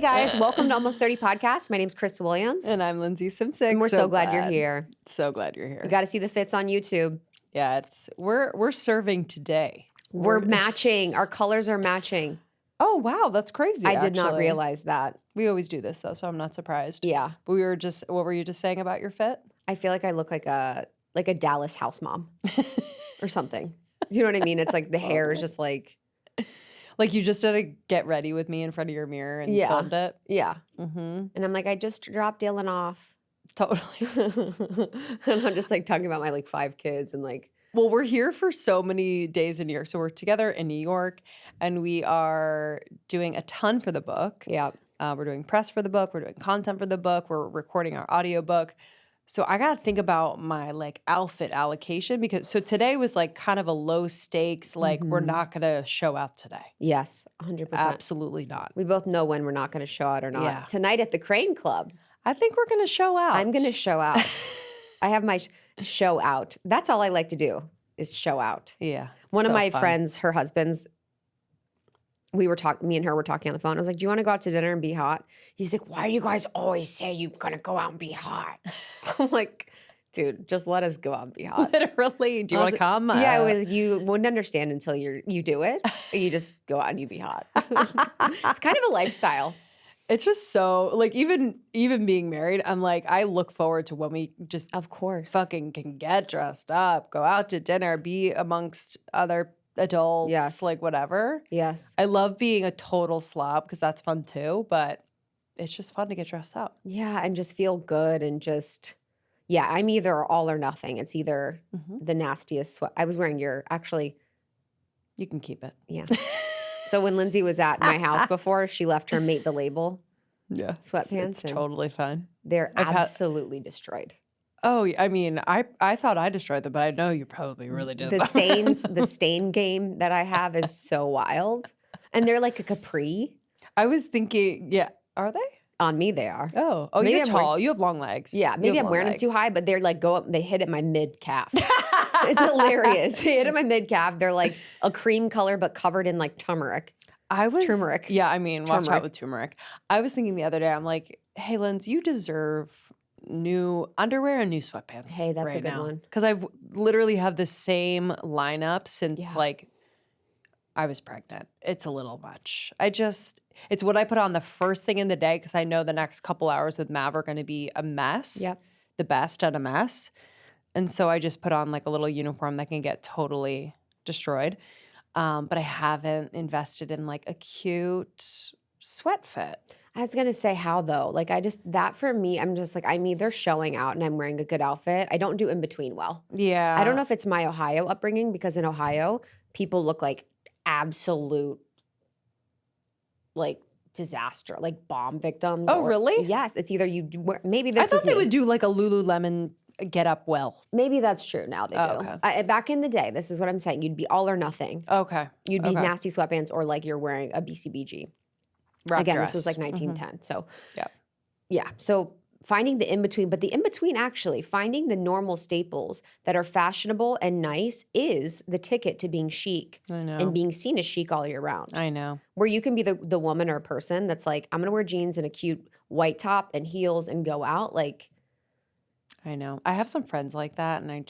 guys, welcome to Almost 30 Podcast. My name's Krista Williams. And I'm Lindsay Simsick. And we're so glad you're here. So glad you're here. You got to see the fits on YouTube. Yeah, we're serving today. We're matching. Our colors are matching. Oh, wow, that's crazy. I did not realize that. We always do this though, so I'm not surprised. Yeah. But what were you just saying about your fit? I feel like I look like a Dallas house mom or something. You know what I mean? It's like the hair is just like you just did a get ready with me in front of your mirror and filmed it. Yeah. Mm-hmm. And I'm like, I just dropped Dylan off. Totally. And I'm just like talking about my like 5 kids and like. Well, we're here for so many days in New York. So we're together in New York and we are doing a ton for the book. Yeah. We're doing press for the book. We're doing content for the book. We're recording our audiobook. So I got to think about my like outfit allocation because today was like kind of a low stakes, like we're not going to show out today. Yes, 100%. Absolutely not. We both know when we're not going to show out or not. Yeah. Tonight at the Crane Club. I think we're going to show out. I'm going to show out. I have my show out. That's all I like to do is show out. Yeah. One of my friends, her husband's, me and her were talking on the phone. I was like, do you want to go out to dinner and be hot? He's like, why do you guys always say you're going to go out and be hot? I'm like, dude, just let us go out and be hot. Literally. Do you want to come? Yeah, you wouldn't understand until you do it. You just go out and you be hot. It's kind of a lifestyle. It's just so, like, even being married, I'm like, I look forward to when we just of course fucking can get dressed up, go out to dinner, be amongst other adults, yes, like whatever. Yes. I love being a total slob because that's fun too, but it's just fun to get dressed up. Yeah, and just feel good and just, yeah, I'm either all or nothing. It's either the nastiest sweat. I was wearing actually. You can keep it. Yeah. So when Lindsay was at my house before, she left her Mate the Label sweatpants. It's totally fine. They're absolutely destroyed. Oh, I mean, I thought I destroyed them, but I know you probably really did. The stain game that I have is so wild. And they're like a capri. I was thinking, yeah, are they? On me, they are. Oh, maybe you're tall. You have long legs. Yeah, maybe I'm wearing them too high, but they're like go up, they hit at my mid-calf. It's hilarious. They hit at my mid-calf. They're like a cream color, but covered in like turmeric. Turmeric. Yeah, I mean, watch out with turmeric. I was thinking the other day, I'm like, hey, Linz, you deserve new underwear and new sweatpants. Hey, that's right a good now. one. Because I've literally have the same lineup since like I was pregnant. It's a little much. It's what I put on the first thing in the day because I know the next couple hours with Mav are going to be a mess. Yep. The best at a mess. And so I just put on like a little uniform that can get totally destroyed. But I haven't invested in like a cute sweat fit. I was going to say how though. Like that for me, I'm just like, I'm either showing out and I'm wearing a good outfit. I don't do in between well. Yeah. I don't know if it's my Ohio upbringing because in Ohio, people look like absolute like disaster, like bomb victims. Oh, really? Yes. It's either maybe this I thought they would do like a Lululemon get up well. Maybe that's true. Now they do. Okay. Back in the day, this is what I'm saying. You'd be all or nothing. Okay. You'd be nasty sweatpants or like you're wearing a BCBG. Again, dress. This was like 1910. So yeah. Yeah. So finding the in-between, but the in-between actually, finding the normal staples that are fashionable and nice is the ticket to being chic. I know. And being seen as chic all year round. I know. Where you can be the woman or person that's like, I'm going to wear jeans and a cute white top and heels and go out. Like, I know. I have some friends like that and I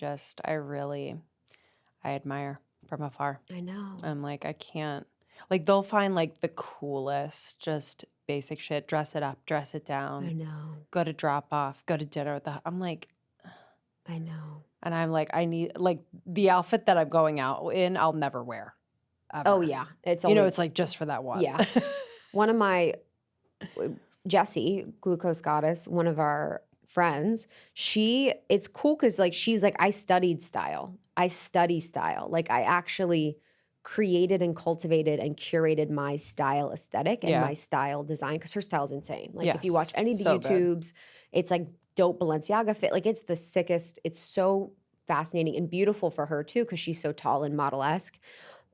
admire from afar. I know. I'm like, I can't. Like they'll find like the coolest, just basic shit, dress it up, dress it down. I know. Go to drop off, go to dinner with I'm like, I know. And I'm like, I need like the outfit that I'm going out in, I'll never wear. Ever. Oh yeah. It's like just for that one. Yeah. One of my, Jessie, Glucose Goddess, one of our friends, it's cool because like she's like, I study style. Like I actually created and cultivated and curated my style aesthetic and my style design because her style's insane. Like if you watch any of the YouTubes, it's like dope Balenciaga fit. Like it's the sickest. It's so fascinating and beautiful for her too because she's so tall and model-esque.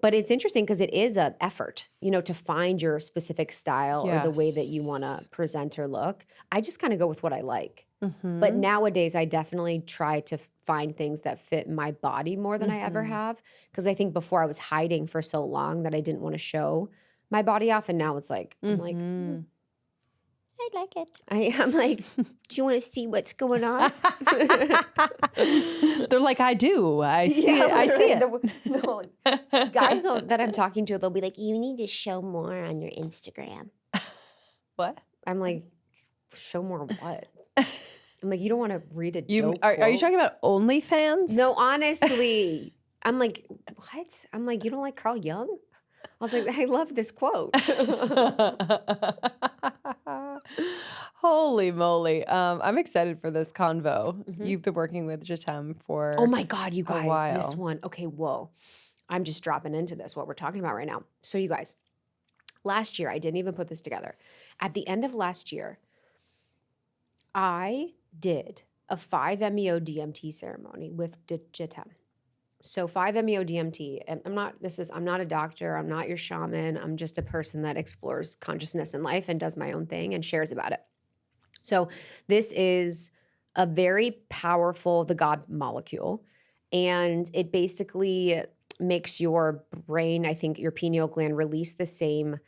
But it's interesting because it is an effort, to find your specific style or the way that you want to present or look. I just kind of go with what I like. Mm-hmm. But nowadays, I definitely try to find things that fit my body more than I ever have. Because I think before I was hiding for so long that I didn't want to show my body off. And now it's like, I'm like, I like it. I'm like, do you want to see what's going on? They're like, I do. I see it. I see it. Guys that I'm talking to, they'll be like, you need to show more on your Instagram. What? I'm like, show more what? I'm like, you don't want to read a dope Are you quote? talking about OnlyFans? No, honestly. I'm like, what? I'm like, you don't like Carl Jung? I was like, I love this quote. Holy moly. I'm excited for this convo. You've been working with Jet'aime for Oh my God, you guys, while. this one. Okay, whoa. I'm just dropping into this, what we're talking about right now. So you guys, last year, I didn't even put this together. At the end of last year, I did a 5-MeO DMT ceremony with Jet'aime. So 5-MeO DMT, and I'm not a doctor, I'm not your shaman, I'm just a person that explores consciousness in life and does my own thing and shares about it. So this is a very powerful, the God molecule, and it basically makes your brain, I think your pineal gland, release the same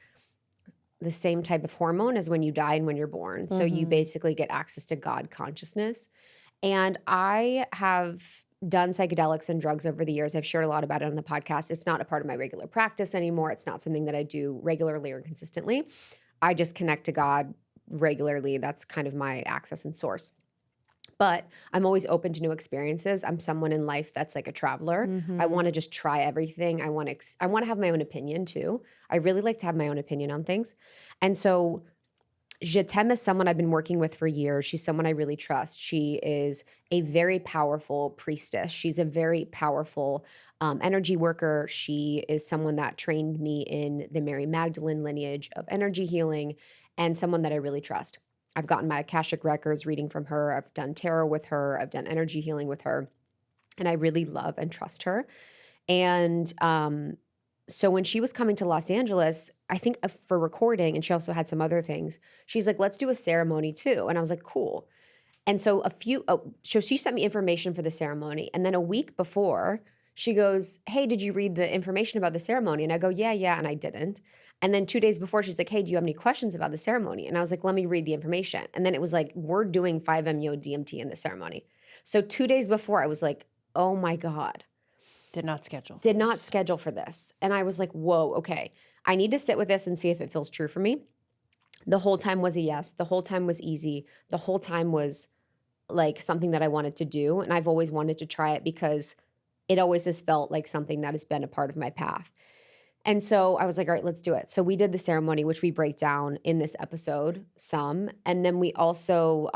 type of hormone as when you die and when you're born. So you basically get access to God consciousness. And I have done psychedelics and drugs over the years. I've shared a lot about it on the podcast. It's not a part of my regular practice anymore. It's not something that I do regularly or consistently. I just connect to God regularly. That's kind of my access and source. But I'm always open to new experiences. I'm someone in life that's like a traveler. I want to just try everything. I want to have my own opinion too. I really like to have my own opinion on things. And so Jet'aime is someone I've been working with for years. She's someone I really trust. She is a very powerful priestess. She's a very powerful energy worker. She is someone that trained me in the Mary Magdalene lineage of energy healing and someone that I really trust. I've gotten my Akashic records reading from her. I've done tarot with her. I've done energy healing with her. And I really love and trust her. And so when she was coming to Los Angeles, I think for recording, and she also had some other things, she's like, let's do a ceremony too. And I was like, cool. And so so she sent me information for the ceremony. And then a week before, she goes, hey, did you read the information about the ceremony? And I go, yeah. And I didn't. And then 2 days before, she's like, hey, do you have any questions about the ceremony? And I was like, let me read the information. And then it was like, we're doing 5-MeO DMT in the ceremony. So 2 days before, I was like, oh my God. Did not schedule for this. And I was like, whoa, okay. I need to sit with this and see if it feels true for me. The whole time was a yes. The whole time was easy. The whole time was like something that I wanted to do. And I've always wanted to try it because it always has felt like something that has been a part of my path. And so I was like, all right, let's do it. So we did the ceremony, which we break down in this episode some. And then we also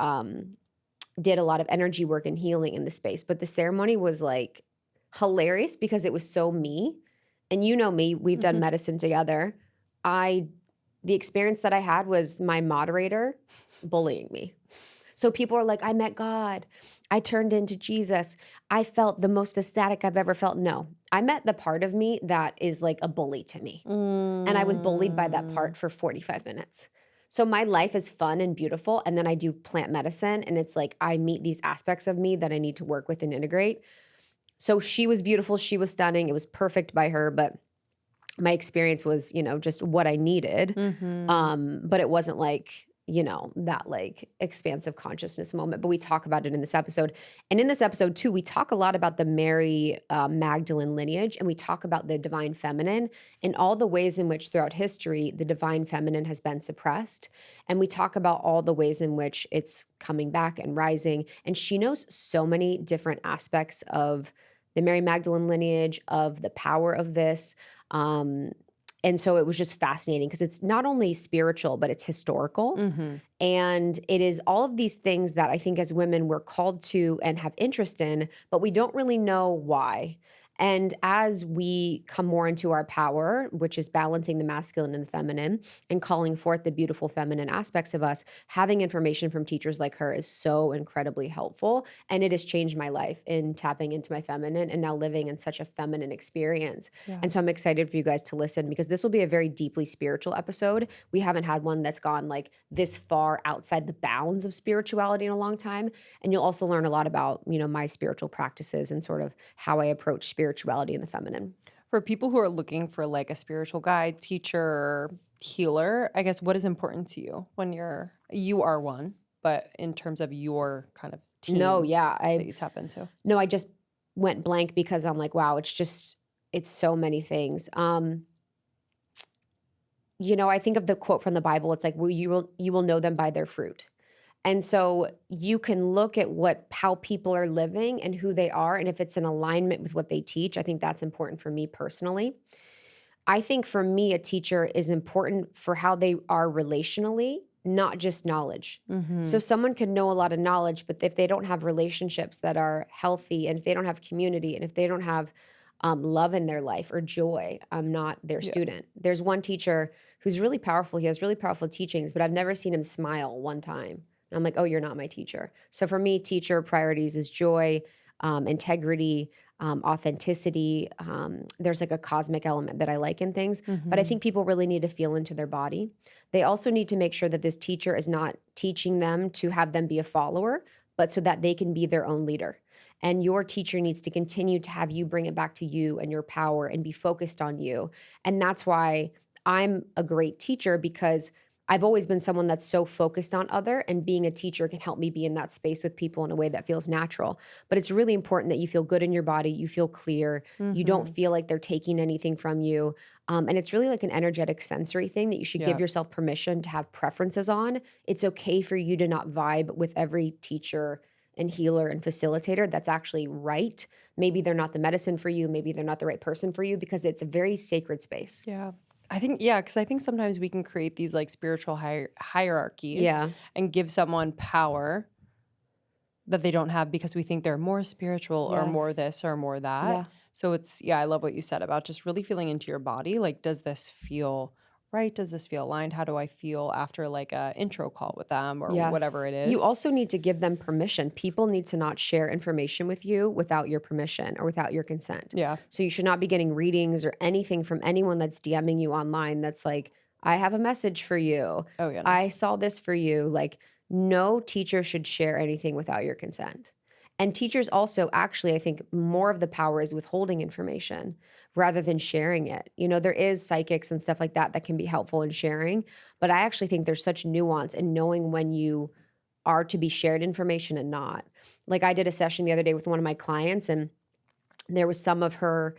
did a lot of energy work and healing in the space. But the ceremony was like hilarious because it was so me. And you know me, we've done medicine together. The experience that I had was my moderator bullying me. So people are like, I met God. I turned into Jesus. I felt the most ecstatic I've ever felt. No, I met the part of me that is like a bully to me. And I was bullied by that part for 45 minutes. So my life is fun and beautiful. And then I do plant medicine. And it's like I meet these aspects of me that I need to work with and integrate. So she was beautiful. She was stunning. It was perfect by her. But my experience was, just what I needed. But it wasn't like, that like expansive consciousness moment. But we talk about it in this episode. And in this episode too, we talk a lot about the Mary Magdalene lineage. And we talk about the divine feminine and all the ways in which throughout history, the divine feminine has been suppressed. And we talk about all the ways in which it's coming back and rising. And she knows so many different aspects of the Mary Magdalene lineage, of the power of this. And so it was just fascinating because it's not only spiritual, but it's historical. And it is all of these things that I think as women we're called to and have interest in, but we don't really know why. And as we come more into our power, which is balancing the masculine and the feminine and calling forth the beautiful feminine aspects of us, having information from teachers like her is so incredibly helpful. And it has changed my life in tapping into my feminine and now living in such a feminine experience. Yeah. And so I'm excited for you guys to listen because this will be a very deeply spiritual episode. We haven't had one that's gone like this far outside the bounds of spirituality in a long time. And you'll also learn a lot about, my spiritual practices and sort of how I approach spirituality and the feminine. For people who are looking for like a spiritual guide, teacher, healer, I guess what is important to you when you are one, but in terms of your kind of team that you tap into? No, I just went blank because I'm like, wow, it's so many things. I think of the quote from the Bible. It's like, well, you will know them by their fruit. And so you can look at how people are living and who they are. And if it's in alignment with what they teach, I think that's important for me personally. I think for me, a teacher is important for how they are relationally, not just knowledge. So someone can know a lot of knowledge, but if they don't have relationships that are healthy, and if they don't have community, and if they don't have love in their life or joy, I'm not their student. There's one teacher who's really powerful. He has really powerful teachings, but I've never seen him smile one time. And I'm like, oh, you're not my teacher. So for me, teacher priorities is joy, integrity, authenticity. There's like a cosmic element that I like in things, but I think people really need to feel into their body. They also need to make sure that this teacher is not teaching them to have them be a follower, but so that they can be their own leader. And your teacher needs to continue to have you bring it back to you and your power and be focused on you. And that's why I'm a great teacher, because I've always been someone that's so focused on other, and being a teacher can help me be in that space with people in a way that feels natural. But it's really important that you feel good in your body, you feel clear, you don't feel like they're taking anything from you. And it's really like an energetic sensory thing that you should give yourself permission to have preferences on. It's okay for you to not vibe with every teacher and healer and facilitator. That's actually right. Maybe they're not the medicine for you. Maybe they're not the right person for you, because it's a very sacred space. Yeah. I think, because I think sometimes we can create these like spiritual hierarchies and give someone power that they don't have because we think they're more spiritual or more this or more that. Yeah. So I love what you said about just really feeling into your body. Like, does this feel right? Does this feel aligned? How do I feel after like a intro call with them or whatever it is? You also need to give them permission. People need to not share information with you without your permission or without your consent. Yeah. So you should not be getting readings or anything from anyone that's DMing you online that's like, I have a message for you. Oh, yeah. No. I saw this for you. Like, no teacher should share anything without your consent. And teachers also, actually, I think more of the power is withholding information rather than sharing it. There is psychics and stuff like that that can be helpful in sharing, but I actually think there's such nuance in knowing when you are to be shared information and not. Like, I did a session the other day with one of my clients, and there was some of her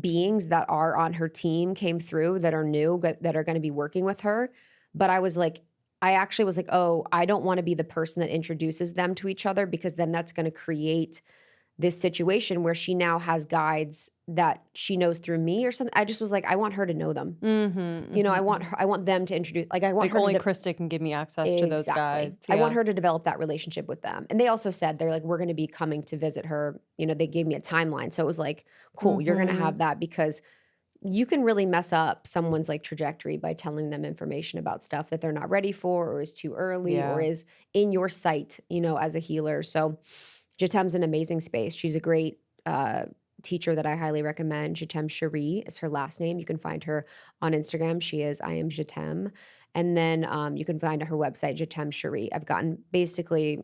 beings that are on her team came through that are new, that are going to be working with her. But I actually was like, oh, I don't want to be the person that introduces them to each other, because then that's going to create this situation where she now has guides that she knows through me or something. I just was like, I want her to know them. I want them to introduce, I want her only to Krista can give me access to those guides. I want her to develop that relationship with them. And they also said, they're like, we're going to be coming to visit her. They gave me a timeline. So it was like, cool, you're going to have that, because you can really mess up someone's like trajectory by telling them information about stuff that they're not ready for, or is too early, or is in your sight, as a healer. So Jet'aime's an amazing space. She's a great teacher that I highly recommend. Jet'aime Cheree is her last name. You can find her on Instagram. I am Jet'aime. And then you can find her website, Jet'aime Cheree. I've gotten basically,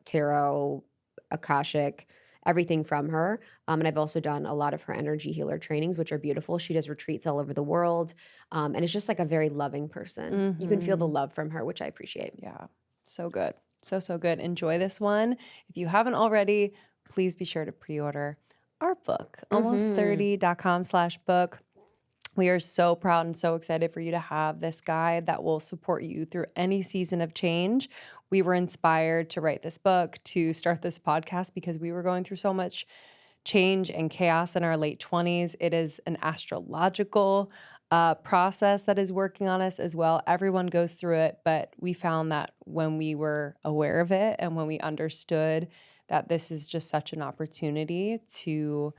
tarot, Akashic, everything from her. And I've also done a lot of her energy healer trainings, which are beautiful. She does retreats all over the world. And it's just like a very loving person. You can feel the love from her, which I appreciate. Yeah. So good. So good. Enjoy this one. If you haven't already, please be sure to pre-order our book, almost30.com/book. We are so proud and so excited for you to have this guide that will support you through any season of change. We were inspired to write this book, to start this podcast, because we were going through so much change and chaos in our late 20s. It is an astrological process that is working on us as well. Everyone goes through it, but we found that when we were aware of it and when we understood that this is just such an opportunity to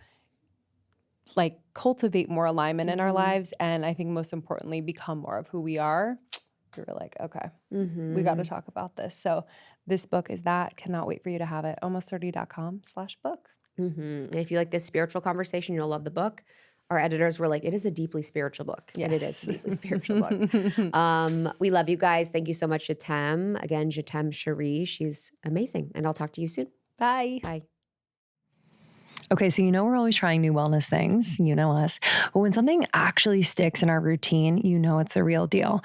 like cultivate more alignment in our lives, and I think most importantly, become more of who we are, we were like, okay, we got to talk about this. So this book is that. Cannot wait for you to have it. almost30.com/book. And if you like this spiritual conversation, you'll love the book. Our editors were like, it is a deeply spiritual book. Yes. And it is a deeply spiritual book. We love you guys. Thank you so much, Jet'aime. Again, Jet'aime Cheree. She's amazing. And I'll talk to you soon. Bye. Bye. Okay, so we're always trying new wellness things, you know us. But when something actually sticks in our routine, it's the real deal.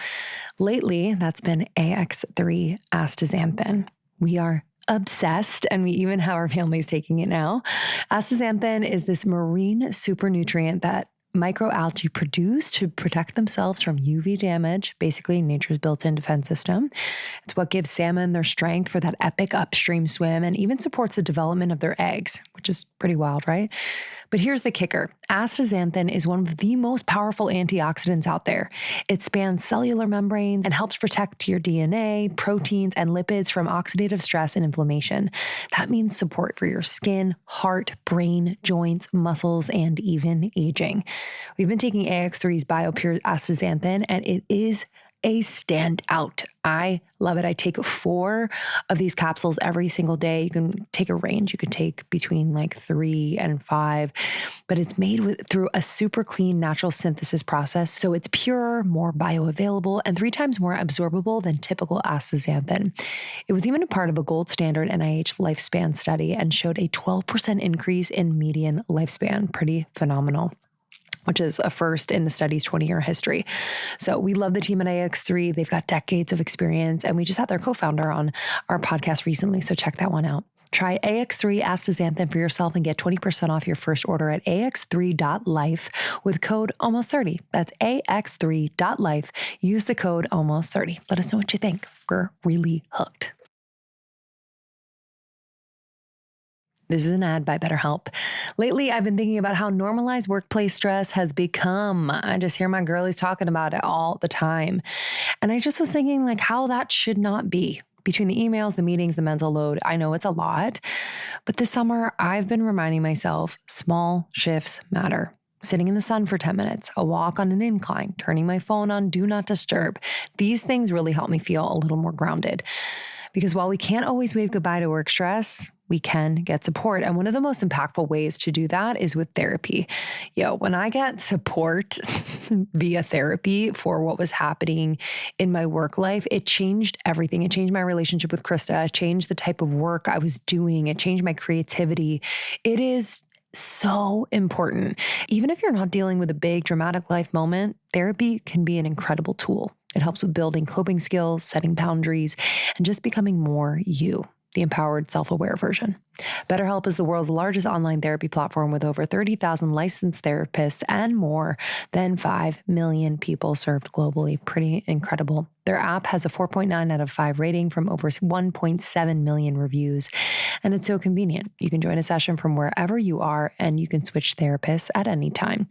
Lately, that's been AX3 astaxanthin. We are obsessed, and we even have our families taking it now. Astaxanthin is this marine super nutrient that microalgae produce to protect themselves from UV damage, basically nature's built-in defense system. It's what gives salmon their strength for that epic upstream swim and even supports the development of their eggs, which is pretty wild, right? But here's the kicker. Astaxanthin is one of the most powerful antioxidants out there. It spans cellular membranes and helps protect your DNA, proteins, and lipids from oxidative stress and inflammation. That means support for your skin, heart, brain, joints, muscles, and even aging. We've been taking AX3's BioPure astaxanthin, and it is a standout. I love it. I take 4 of these capsules every single day. You can take a range. You can take between like 3 and 5, but it's made through a super clean natural synthesis process. So it's pure, more bioavailable, and 3 times more absorbable than typical astaxanthin. It was even a part of a gold standard NIH lifespan study and showed a 12% increase in median lifespan. Pretty phenomenal, which is a first in the study's 20-year history. So we love the team at AX3. They've got decades of experience, and we just had their co-founder on our podcast recently, so check that one out. Try AX3 astaxanthin for yourself and get 20% off your first order at ax3.life with code almost30. That's ax3.life. Use the code almost30. Let us know what you think. We're really hooked. This is an ad by BetterHelp. Lately, I've been thinking about how normalized workplace stress has become. I just hear my girlies talking about it all the time. And I just was thinking like how that should not be. Between the emails, the meetings, the mental load, I know it's a lot. But this summer, I've been reminding myself small shifts matter. Sitting in the sun for 10 minutes, a walk on an incline, turning my phone on Do Not Disturb. These things really help me feel a little more grounded. Because while we can't always wave goodbye to work stress, we can get support. And one of the most impactful ways to do that is with therapy. When I get support via therapy for what was happening in my work life, it changed everything. It changed my relationship with Krista. It changed the type of work I was doing. It changed my creativity. It is so important. Even if you're not dealing with a big dramatic life moment, therapy can be an incredible tool. It helps with building coping skills, setting boundaries, and just becoming more you, the empowered, self-aware version. BetterHelp is the world's largest online therapy platform with over 30,000 licensed therapists and more than 5 million people served globally. Pretty incredible. Their app has a 4.9 out of 5 rating from over 1.7 million reviews, and it's so convenient. You can join a session from wherever you are, and you can switch therapists at any time.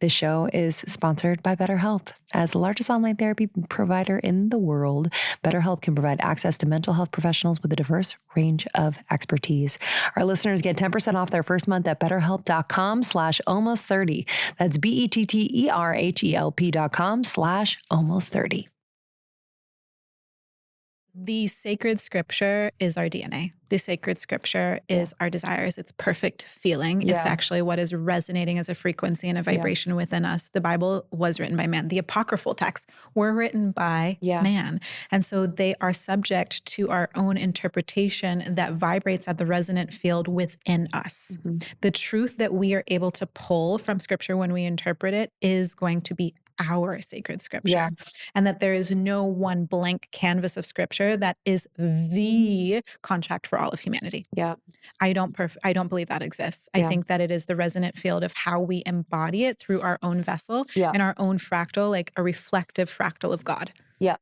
This show is sponsored by BetterHelp. As the largest online therapy provider in the world, BetterHelp can provide access to mental health professionals with a diverse range of expertise. Our listeners get 10% off their first month at betterhelp.com/almost30. That's BETTERHELP.com/almost30. The sacred scripture is our DNA. The sacred scripture is our desires. It's perfect feeling. Yeah. It's actually what is resonating as a frequency and a vibration within us. The Bible was written by man. The apocryphal texts were written by man. And so they are subject to our own interpretation that vibrates at the resonant field within us. Mm-hmm. The truth that we are able to pull from scripture when we interpret it is going to be our sacred scripture, and that there is no one blank canvas of scripture that is the contract for all of humanity. Yeah. I don't believe that exists. I think that it is the resonant field of how we embody it through our own vessel and our own fractal, like a reflective fractal of God. Yeah.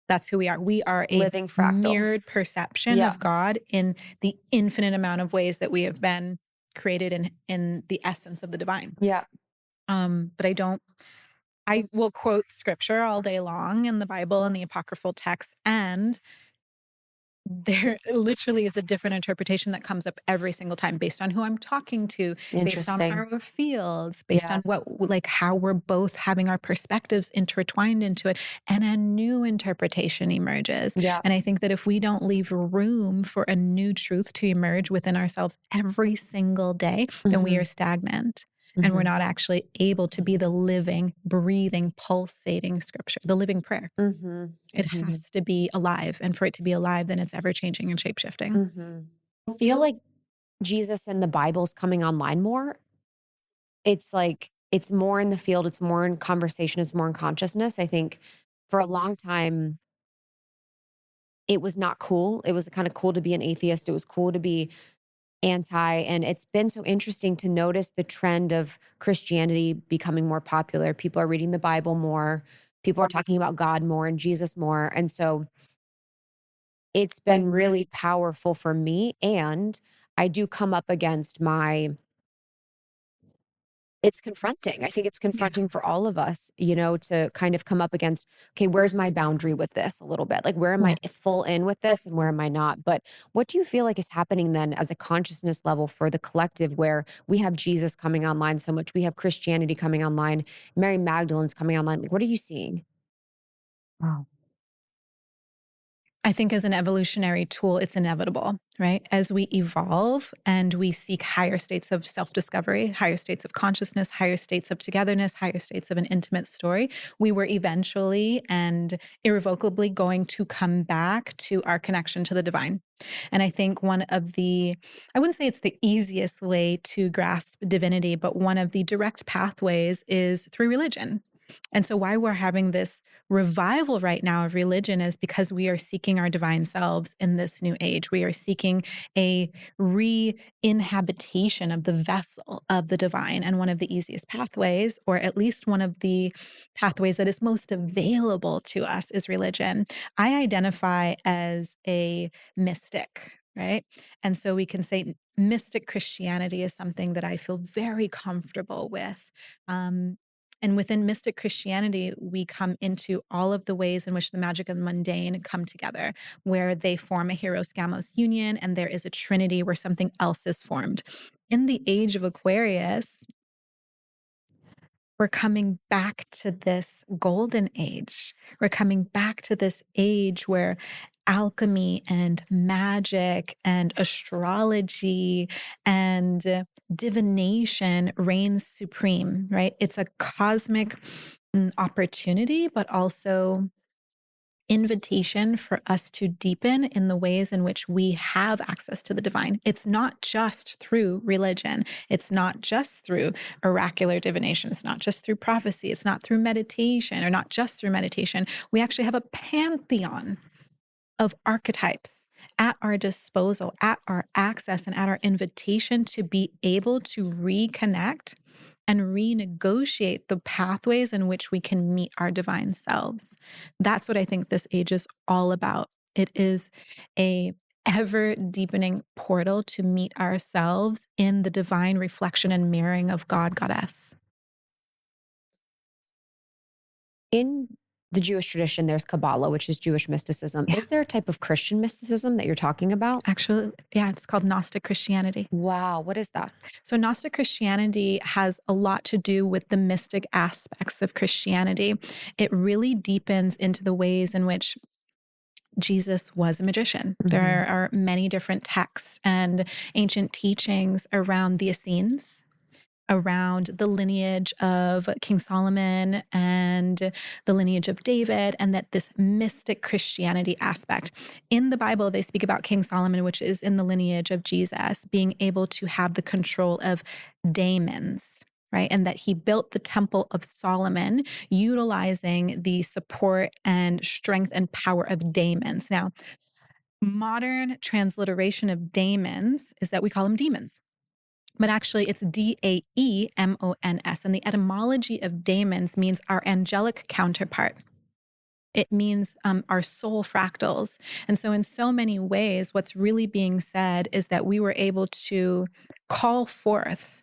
That's who we are. We are a living fractals. Mirrored perception of God in the infinite amount of ways that we have been created in the essence of the divine. Yeah. But I will quote scripture all day long in the Bible and the apocryphal texts, and there literally is a different interpretation that comes up every single time based on who I'm talking to, based on our fields, based on how we're both having our perspectives intertwined into it, and a new interpretation emerges. Yeah. And I think that if we don't leave room for a new truth to emerge within ourselves every single day, then we are stagnant. And we're not actually able to be the living, breathing, pulsating scripture, the living prayer. It has to be alive. And for it to be alive, then it's ever changing and shape-shifting. I feel like Jesus and the Bible's coming online more, it's like, it's more in the field, it's more in conversation, it's more in consciousness. I think for a long time, it was not cool. It was kind of cool to be an atheist. It was cool to be anti. And it's been so interesting to notice the trend of Christianity becoming more popular. People are reading the Bible more. People are talking about God more and Jesus more. And so it's been really powerful for me. And I do come up against it's confronting. I think it's confronting for all of us, to kind of come up against, okay, where's my boundary with this a little bit? Like, where am I full in with this and where am I not? But what do you feel like is happening then as a consciousness level for the collective, where we have Jesus coming online so much, we have Christianity coming online, Mary Magdalene's coming online? Like, what are you seeing? Wow. I think as an evolutionary tool, it's inevitable, right? As we evolve and we seek higher states of self-discovery, higher states of consciousness, higher states of togetherness, higher states of an intimate story, we were eventually and irrevocably going to come back to our connection to the divine. And I think one of I wouldn't say it's the easiest way to grasp divinity, but one of the direct pathways is through religion. And so why we're having this revival right now of religion is because we are seeking our divine selves in this new age. We are seeking a re-inhabitation of the vessel of the divine. And one of the easiest pathways, or at least one of the pathways that is most available to us, is religion. I identify as a mystic, right? And so we can say mystic Christianity is something that I feel very comfortable with. And within mystic Christianity, we come into all of the ways in which the magic and the mundane come together, where they form a hieros-gamos union, and there is a trinity where something else is formed. In the age of Aquarius, we're coming back to this golden age. We're coming back to this age where alchemy and magic and astrology and divination reigns supreme, right? It's a cosmic opportunity, but also invitation for us to deepen in the ways in which we have access to the divine. It's not just through religion. It's not just through oracular divination. It's not just through prophecy. It's not through meditation, or not just through meditation. We actually have a pantheon of archetypes at our disposal, at our access, and at our invitation to be able to reconnect and renegotiate the pathways in which we can meet our divine selves. That's what I think this age is all about. It is a ever deepening portal to meet ourselves in the divine reflection and mirroring of God, Goddess. In the Jewish tradition, there's Kabbalah, which is Jewish mysticism. Yeah. Is there a type of Christian mysticism that you're talking about? Actually, yeah, it's called Gnostic Christianity. Wow. What is that? So Gnostic Christianity has a lot to do with the mystic aspects of Christianity. It really deepens into the ways in which Jesus was a magician. Mm-hmm. There are many different texts and ancient teachings around the Essenes, around the lineage of King Solomon and the lineage of David, and that this mystic Christianity aspect. In the Bible, they speak about King Solomon, which is in the lineage of Jesus, being able to have the control of daemons, right? And that he built the Temple of Solomon utilizing the support and strength and power of daemons. Now, modern transliteration of daemons is that we call them demons. But actually, it's Daemons. And the etymology of daemons means our angelic counterpart. It means our soul fractals. And so in so many ways, what's really being said is that we were able to call forth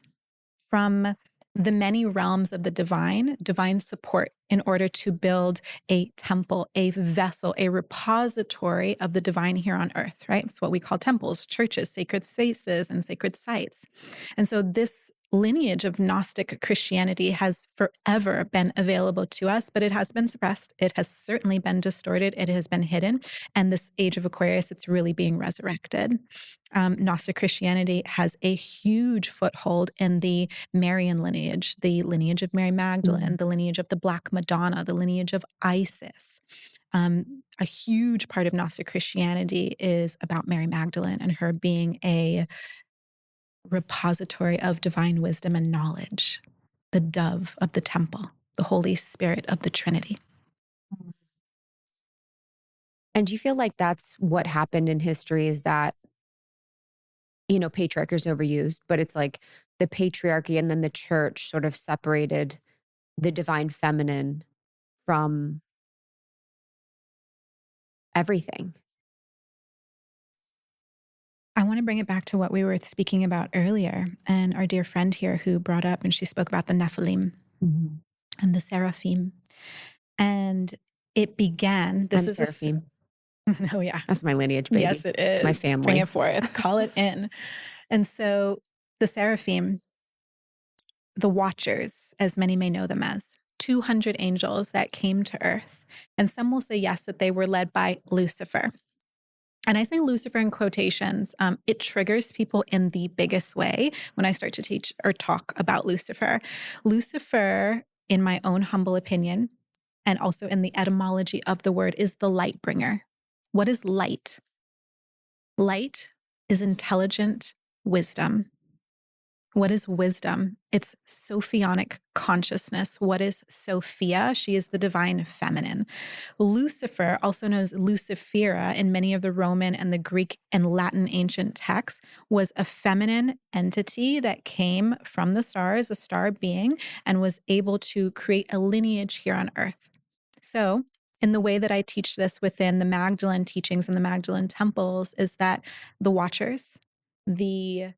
from the many realms of the divine support, in order to build a temple, a vessel, a repository of the divine here on earth, right? It's what we call temples, churches, sacred spaces, and sacred sites. And so this lineage of Gnostic Christianity has forever been available to us, but it has been suppressed. It has certainly been distorted. It has been hidden. And this age of Aquarius, it's really being resurrected. Gnostic Christianity has a huge foothold in the Marian lineage, the lineage of Mary Magdalene, the lineage of the Black Madonna, the lineage of Isis. A huge part of Gnostic Christianity is about Mary Magdalene and her being a repository of divine wisdom and knowledge, the dove of the temple, the Holy Spirit of the Trinity. And do you feel like that's what happened in history, is that, patriarchy is overused, but it's like the patriarchy and then the church sort of separated the divine feminine from everything? I want to bring it back to what we were speaking about earlier, and our dear friend here who brought up, and she spoke about the Nephilim and the Seraphim. And it began, I'm Seraphim. Oh yeah. That's my lineage, baby. Yes, it is. It's my family. Bring it forth. Call it in. And so the Seraphim, the Watchers, as many may know them as, 200 angels that came to earth. And some will say, yes, that they were led by Lucifer. And I say Lucifer in quotations. It triggers people in the biggest way when I start to teach or talk about Lucifer. Lucifer, in my own humble opinion, and also in the etymology of the word, is the lightbringer. What is light? Light is intelligent wisdom. What is wisdom? It's Sophionic consciousness. What is Sophia? She is the divine feminine. Lucifer, also known as Lucifera in many of the Roman and the Greek and Latin ancient texts, was a feminine entity that came from the stars, a star being, and was able to create a lineage here on earth. So, in the way that I teach this within the Magdalene teachings and the Magdalene temples, is that the Watchers, the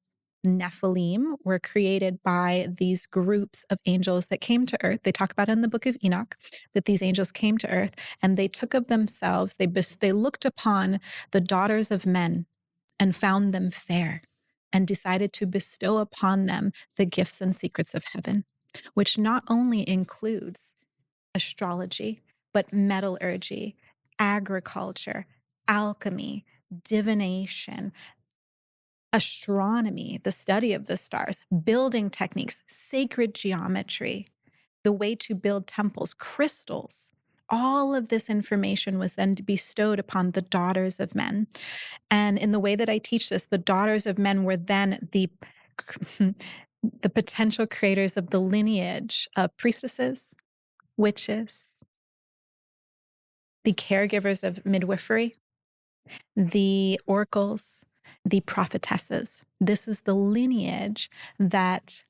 Nephilim, were created by these groups of angels that came to earth. They talk about it in the book of Enoch, that these angels came to earth and they took of themselves, they looked upon the daughters of men and found them fair and decided to bestow upon them the gifts and secrets of heaven, which not only includes astrology, but metallurgy, agriculture, alchemy, divination, astronomy, the study of the stars, building techniques, sacred geometry, the way to build temples, crystals. All of this information was then bestowed upon the daughters of men. And in the way that I teach this, the daughters of men were then the potential creators of the lineage of priestesses, witches, the caregivers of midwifery, the oracles, the prophetesses. This is the lineage that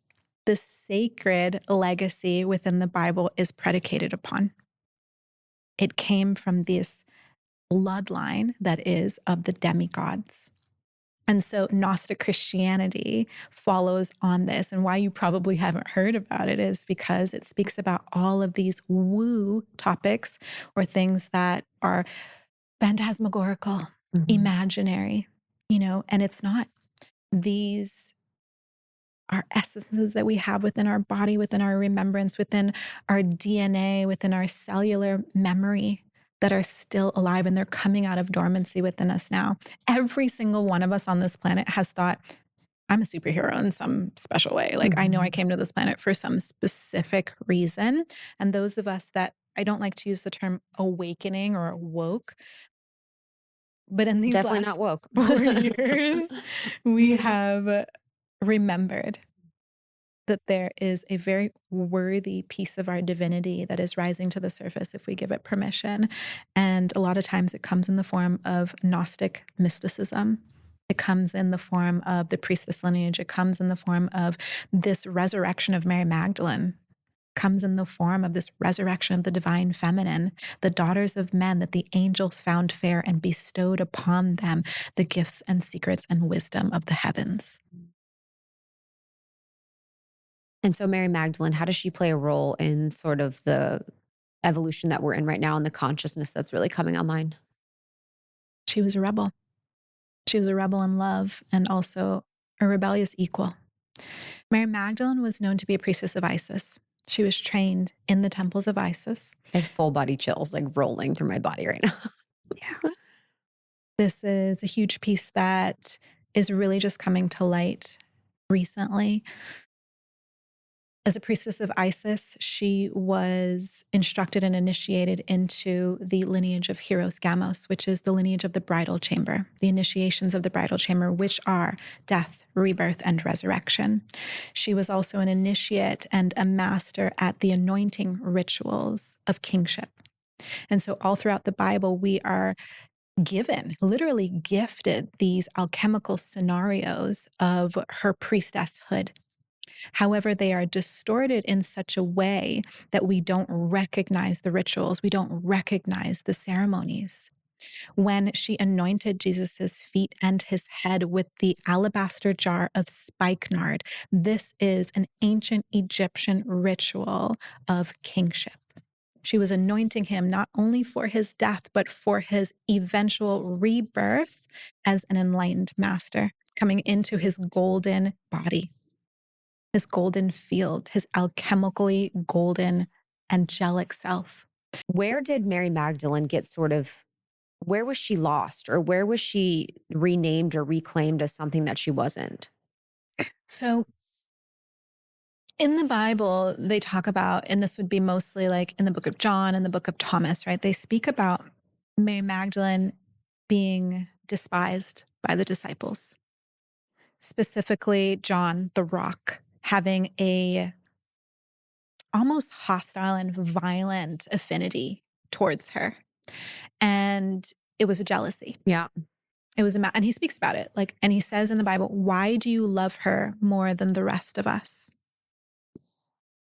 the sacred legacy within the Bible is predicated upon. It came from this bloodline that is of the demigods. And so Gnostic Christianity follows on this. And why you probably haven't heard about it is because it speaks about all of these woo topics or things that are phantasmagorical, imaginary, and it's not. These are essences that we have within our body, within our remembrance, within our DNA, within our cellular memory that are still alive, and they're coming out of dormancy within us now. Every single one of us on this planet has thought, I'm a superhero in some special way. Like, I know I came to this planet for some specific reason. And those of us that, I don't like to use the term awakening or woke, but in these Definitely last not woke. 4 years, we have remembered that there is a very worthy piece of our divinity that is rising to the surface if we give it permission. And a lot of times it comes in the form of Gnostic mysticism. It comes in the form of the priestess lineage. It comes in the form of this resurrection of Mary Magdalene. Comes in the form of this resurrection of the divine feminine, the daughters of men that the angels found fair and bestowed upon them the gifts and secrets and wisdom of the heavens. And so Mary Magdalene, how does she play a role in sort of the evolution that we're in right now and the consciousness that's really coming online? She was a rebel. She was a rebel in love and also a rebellious equal. Mary Magdalene was known to be a priestess of Isis. She was trained in the temples of Isis. I have full body chills like rolling through my body right now. Yeah. This is a huge piece that is really just coming to light recently. As a priestess of Isis, she was instructed and initiated into the lineage of Hieros Gamos, which is the lineage of the bridal chamber, the initiations of the bridal chamber, which are death, rebirth, and resurrection. She was also an initiate and a master at the anointing rituals of kingship. And so all throughout the Bible, we are given, literally gifted, these alchemical scenarios of her priestesshood. However, they are distorted in such a way that we don't recognize the rituals, we don't recognize the ceremonies. When she anointed Jesus's feet and his head with the alabaster jar of spikenard, this is an ancient Egyptian ritual of kingship. She was anointing him not only for his death, but for his eventual rebirth as an enlightened master, coming into his golden body, his golden field, his alchemically golden angelic self. Where did Mary Magdalene get where was she lost, or where was she renamed or reclaimed as something that she wasn't? So in the Bible, they talk about, and this would be mostly like in the book of John and the book of Thomas, right? They speak about Mary Magdalene being despised by the disciples. Specifically, John the Rock having a almost hostile and violent affinity towards her. And it was a jealousy. Yeah. It was and he speaks about it. And he says in the Bible, why do you love her more than the rest of us?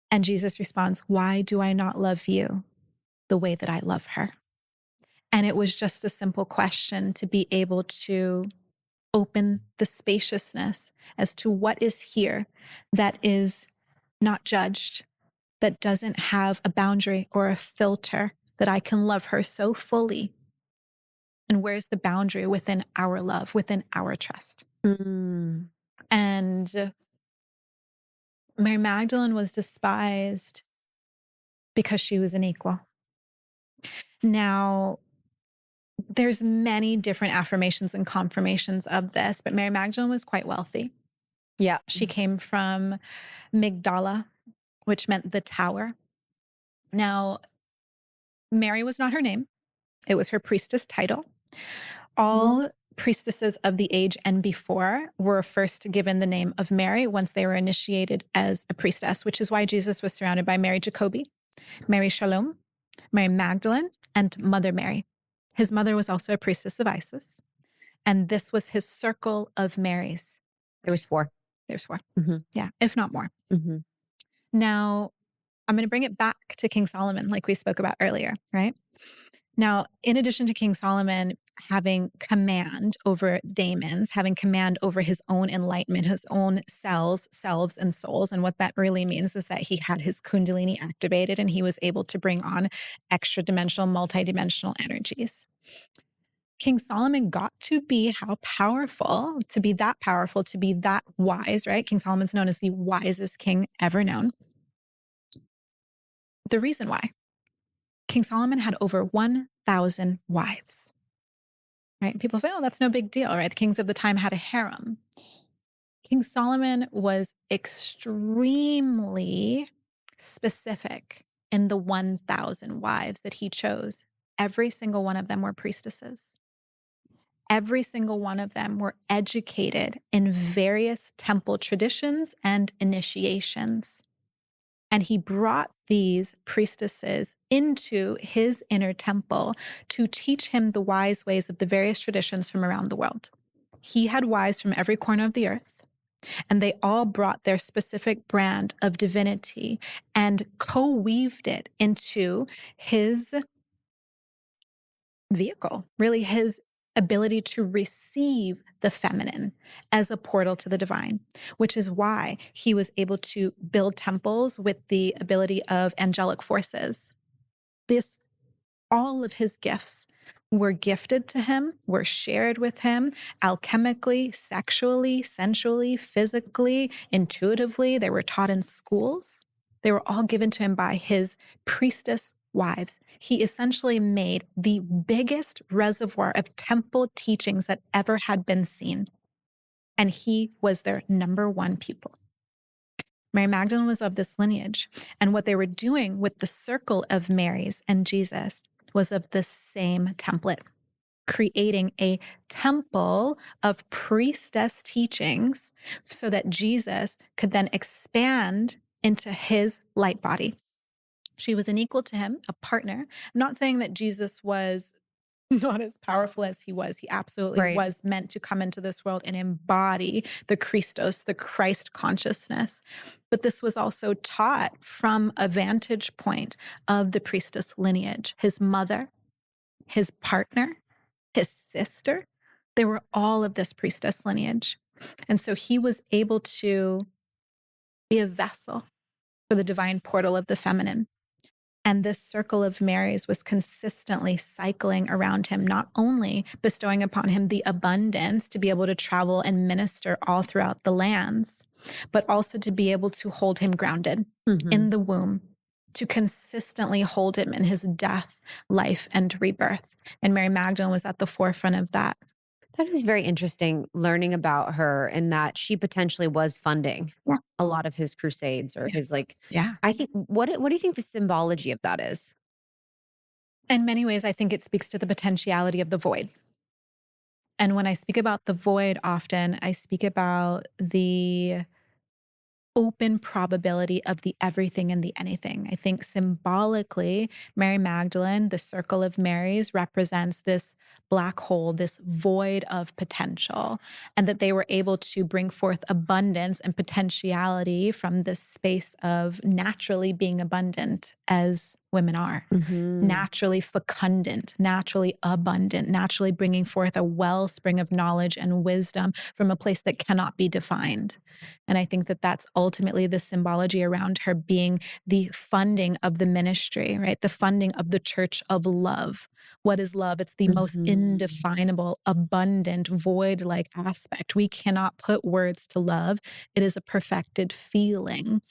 And Jesus responds, why do I not love you the way that I love her? And it was just a simple question to be able to open the spaciousness as to what is here that is not judged, that doesn't have a boundary or a filter, that I can love her so fully. And where's the boundary within our love, within our trust? Mm. And Mary Magdalene was despised because she was an equal. Now, there's many different affirmations and confirmations of this, but Mary Magdalene was quite wealthy. Yeah. She came from Migdala, which meant the tower. Now, Mary was not her name. It was her priestess title. All priestesses of the age and before were first given the name of Mary once they were initiated as a priestess, which is why Jesus was surrounded by Mary Jacobi, Mary Shalom, Mary Magdalene, and Mother Mary. His mother was also a priestess of Isis. And this was his circle of Marys. There was 4. There's 4. Mm-hmm. Yeah, if not more. Mm-hmm. Now, I'm going to bring it back to King Solomon, like we spoke about earlier, right? Now, in addition to King Solomon having command over daemons, having command over his own enlightenment, his own selves, and souls, and what that really means is that he had his kundalini activated and he was able to bring on extra-dimensional, multidimensional energies. King Solomon got to be to be that wise, right? King Solomon's known as the wisest king ever known. The reason why. King Solomon had over 1,000 wives, right? People say, oh, that's no big deal, right? The kings of the time had a harem. King Solomon was extremely specific in the 1,000 wives that he chose. Every single one of them were priestesses. Every single one of them were educated in various temple traditions and initiations. And he brought these priestesses into his inner temple to teach him the wise ways of the various traditions from around the world. He had wives from every corner of the earth, and they all brought their specific brand of divinity and co-weaved it into his vehicle, really his ability to receive the feminine as a portal to the divine, which is why he was able to build temples with the ability of angelic forces. All of his gifts were gifted to him, were shared with him alchemically, sexually, sensually, physically, intuitively. They were taught in schools. They were all given to him by his priestess wives. He essentially made the biggest reservoir of temple teachings that ever had been seen. And he was their number one pupil. Mary Magdalene was of this lineage. And what they were doing with the circle of Marys and Jesus was of the same template, creating a temple of priestess teachings so that Jesus could then expand into his light body. She was an equal to him, a partner. I'm not saying that Jesus was not as powerful as he was. He absolutely was meant to come into this world and embody the Christos, the Christ consciousness. But this was also taught from a vantage point of the priestess lineage. His mother, his partner, his sister, they were all of this priestess lineage. And so he was able to be a vessel for the divine portal of the feminine. And this circle of Marys was consistently cycling around him, not only bestowing upon him the abundance to be able to travel and minister all throughout the lands, but also to be able to hold him grounded in the womb, to consistently hold him in his death, life, and rebirth. And Mary Magdalene was at the forefront of that. That is very interesting, learning about her and that she potentially was funding a lot of his crusades or his I think, what do you think the symbology of that is? In many ways, I think it speaks to the potentiality of the void. And when I speak about the void often, I speak about the open probability of the everything and the anything. I think symbolically, Mary Magdalene, the circle of Marys, represents this black hole, this void of potential, and that they were able to bring forth abundance and potentiality from this space of naturally being abundant as women are, naturally fecundant, naturally abundant, naturally bringing forth a wellspring of knowledge and wisdom from a place that cannot be defined. And I think that that's ultimately the symbology around her being the funding of the ministry, right? The funding of the church of love. What is love? It's the most indefinable, abundant, void-like aspect. We cannot put words to love. It is a perfected feeling.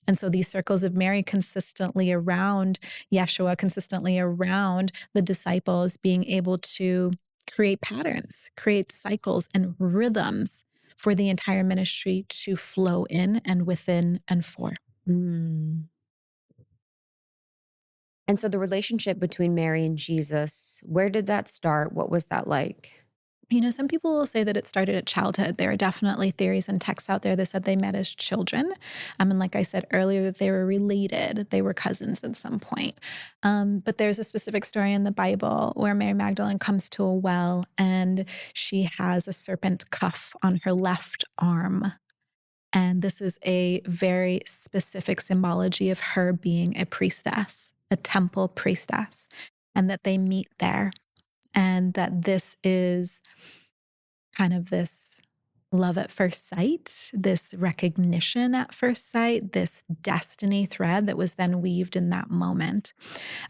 And so these circles of Mary consistently around Yeshua, consistently around the disciples, being able to create patterns, create cycles and rhythms for the entire ministry to flow in and within and for. And so the relationship between Mary and Jesus, where did that start? What was that like? You know, some people will say that it started at childhood. There are definitely theories and texts out there that said they met as children. And like I said earlier, that they were related. They were cousins at some point. But there's a specific story in the Bible where Mary Magdalene comes to a well and she has a serpent cuff on her left arm. And this is a very specific symbology of her being a priestess, a temple priestess, and that they meet there. And that this is kind of this love at first sight, this recognition at first sight, this destiny thread that was then weaved in that moment.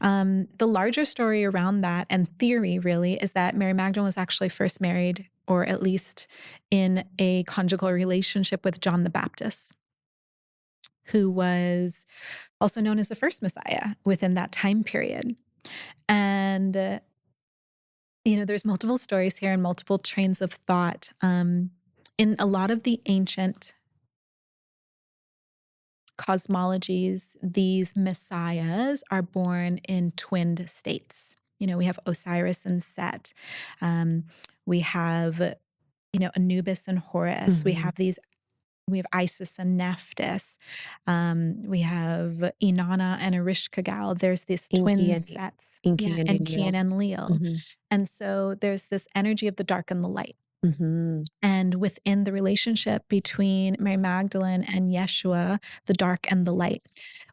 The larger story around that and theory really is that Mary Magdalene was actually first married, or at least in a conjugal relationship with John the Baptist, who was also known as the first Messiah within that time period. And you know, there's multiple stories here and multiple trains of thought. In a lot of the ancient cosmologies, these messiahs are born in twinned states. You know, we have Osiris and Set. We have, you know, Anubis and Horus. We have Isis and Nephthys. We have Inanna and Erishkigal. There's these twin sets. Enki and Enlil. And so there's this energy of the dark and the light. And within the relationship between Mary Magdalene and Yeshua, the dark and the light,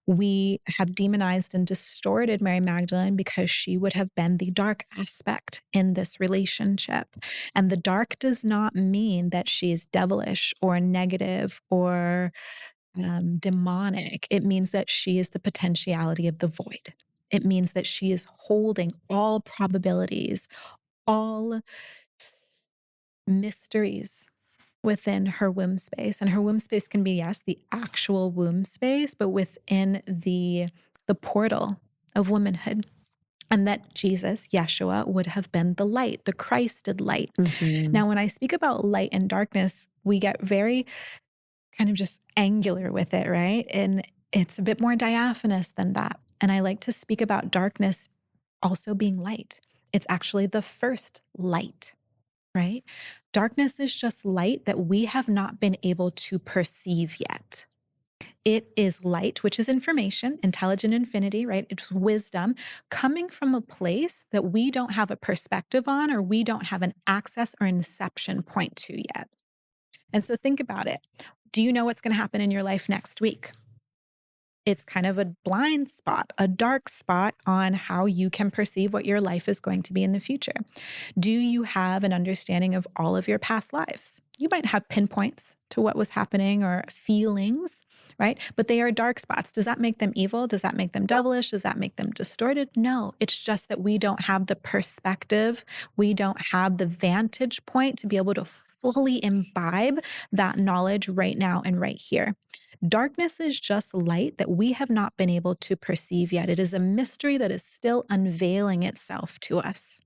we have demonized and distorted Mary Magdalene because she would have been the dark aspect in this relationship. And the dark does not mean that she's devilish or negative or demonic. It means that she is the potentiality of the void. It means that she is holding all probabilities, all mysteries within her womb space. And her womb space can be, yes, the actual womb space, but within the portal of womanhood. And that Jesus, Yeshua, would have been the light, the Christed light. Now, when I speak about light and darkness, we get very kind of just angular with it, right? And it's a bit more diaphanous than that. And I like to speak about darkness also being light. It's actually the first light, right? Darkness is just light that we have not been able to perceive yet. It is light, which is information, intelligent infinity, right? It's wisdom coming from a place that we don't have a perspective on, or we don't have an access or inception point to yet. And so think about it. Do you know what's going to happen in your life next week? It's kind of a blind spot, a dark spot on how you can perceive what your life is going to be in the future. Do you have an understanding of all of your past lives? You might have pinpoints to what was happening or feelings, right? But they are dark spots. Does that make them evil? Does that make them devilish? Does that make them distorted? No, it's just that we don't have the perspective. We don't have the vantage point to be able to fully imbibe that knowledge right now and right here. Darkness is just light that we have not been able to perceive yet. It is a mystery that is still unveiling itself to us.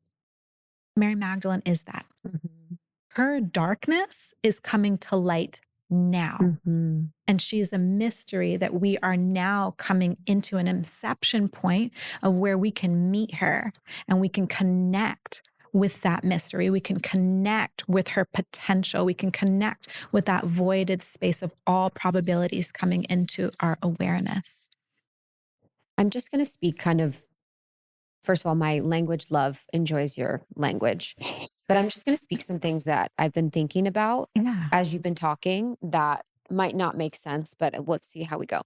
Mary Magdalene is that. Mm-hmm. Her darkness is coming to light now. Mm-hmm. And she's a mystery that we are now coming into an inception point of where we can meet her and we can connect with that mystery. We can connect with her potential. We can connect with that voided space of all probabilities coming into our awareness. I'm just going to speak kind of, first of all, my language love enjoys your language, but I'm just going to speak some things that I've been thinking about as you've been talking that might not make sense, but let's see how we go.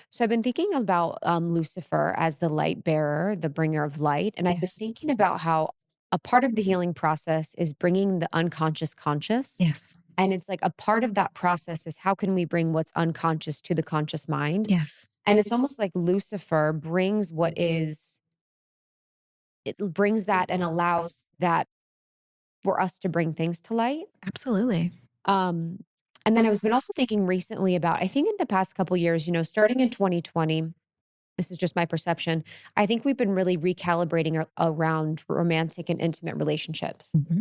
So I've been thinking about Lucifer as the light bearer, the bringer of light. And I've been thinking about how a part of the healing process is bringing the unconscious conscious. Yes. And it's like a part of that process is how can we bring what's unconscious to the conscious mind? Yes. And it's almost like Lucifer brings what is, it brings that and allows that for us to bring things to light. Absolutely. And then I was been also thinking recently about, I think in the past couple of years, starting in 2020, this is just my perception, I think we've been really recalibrating around romantic and intimate relationships. Mm-hmm.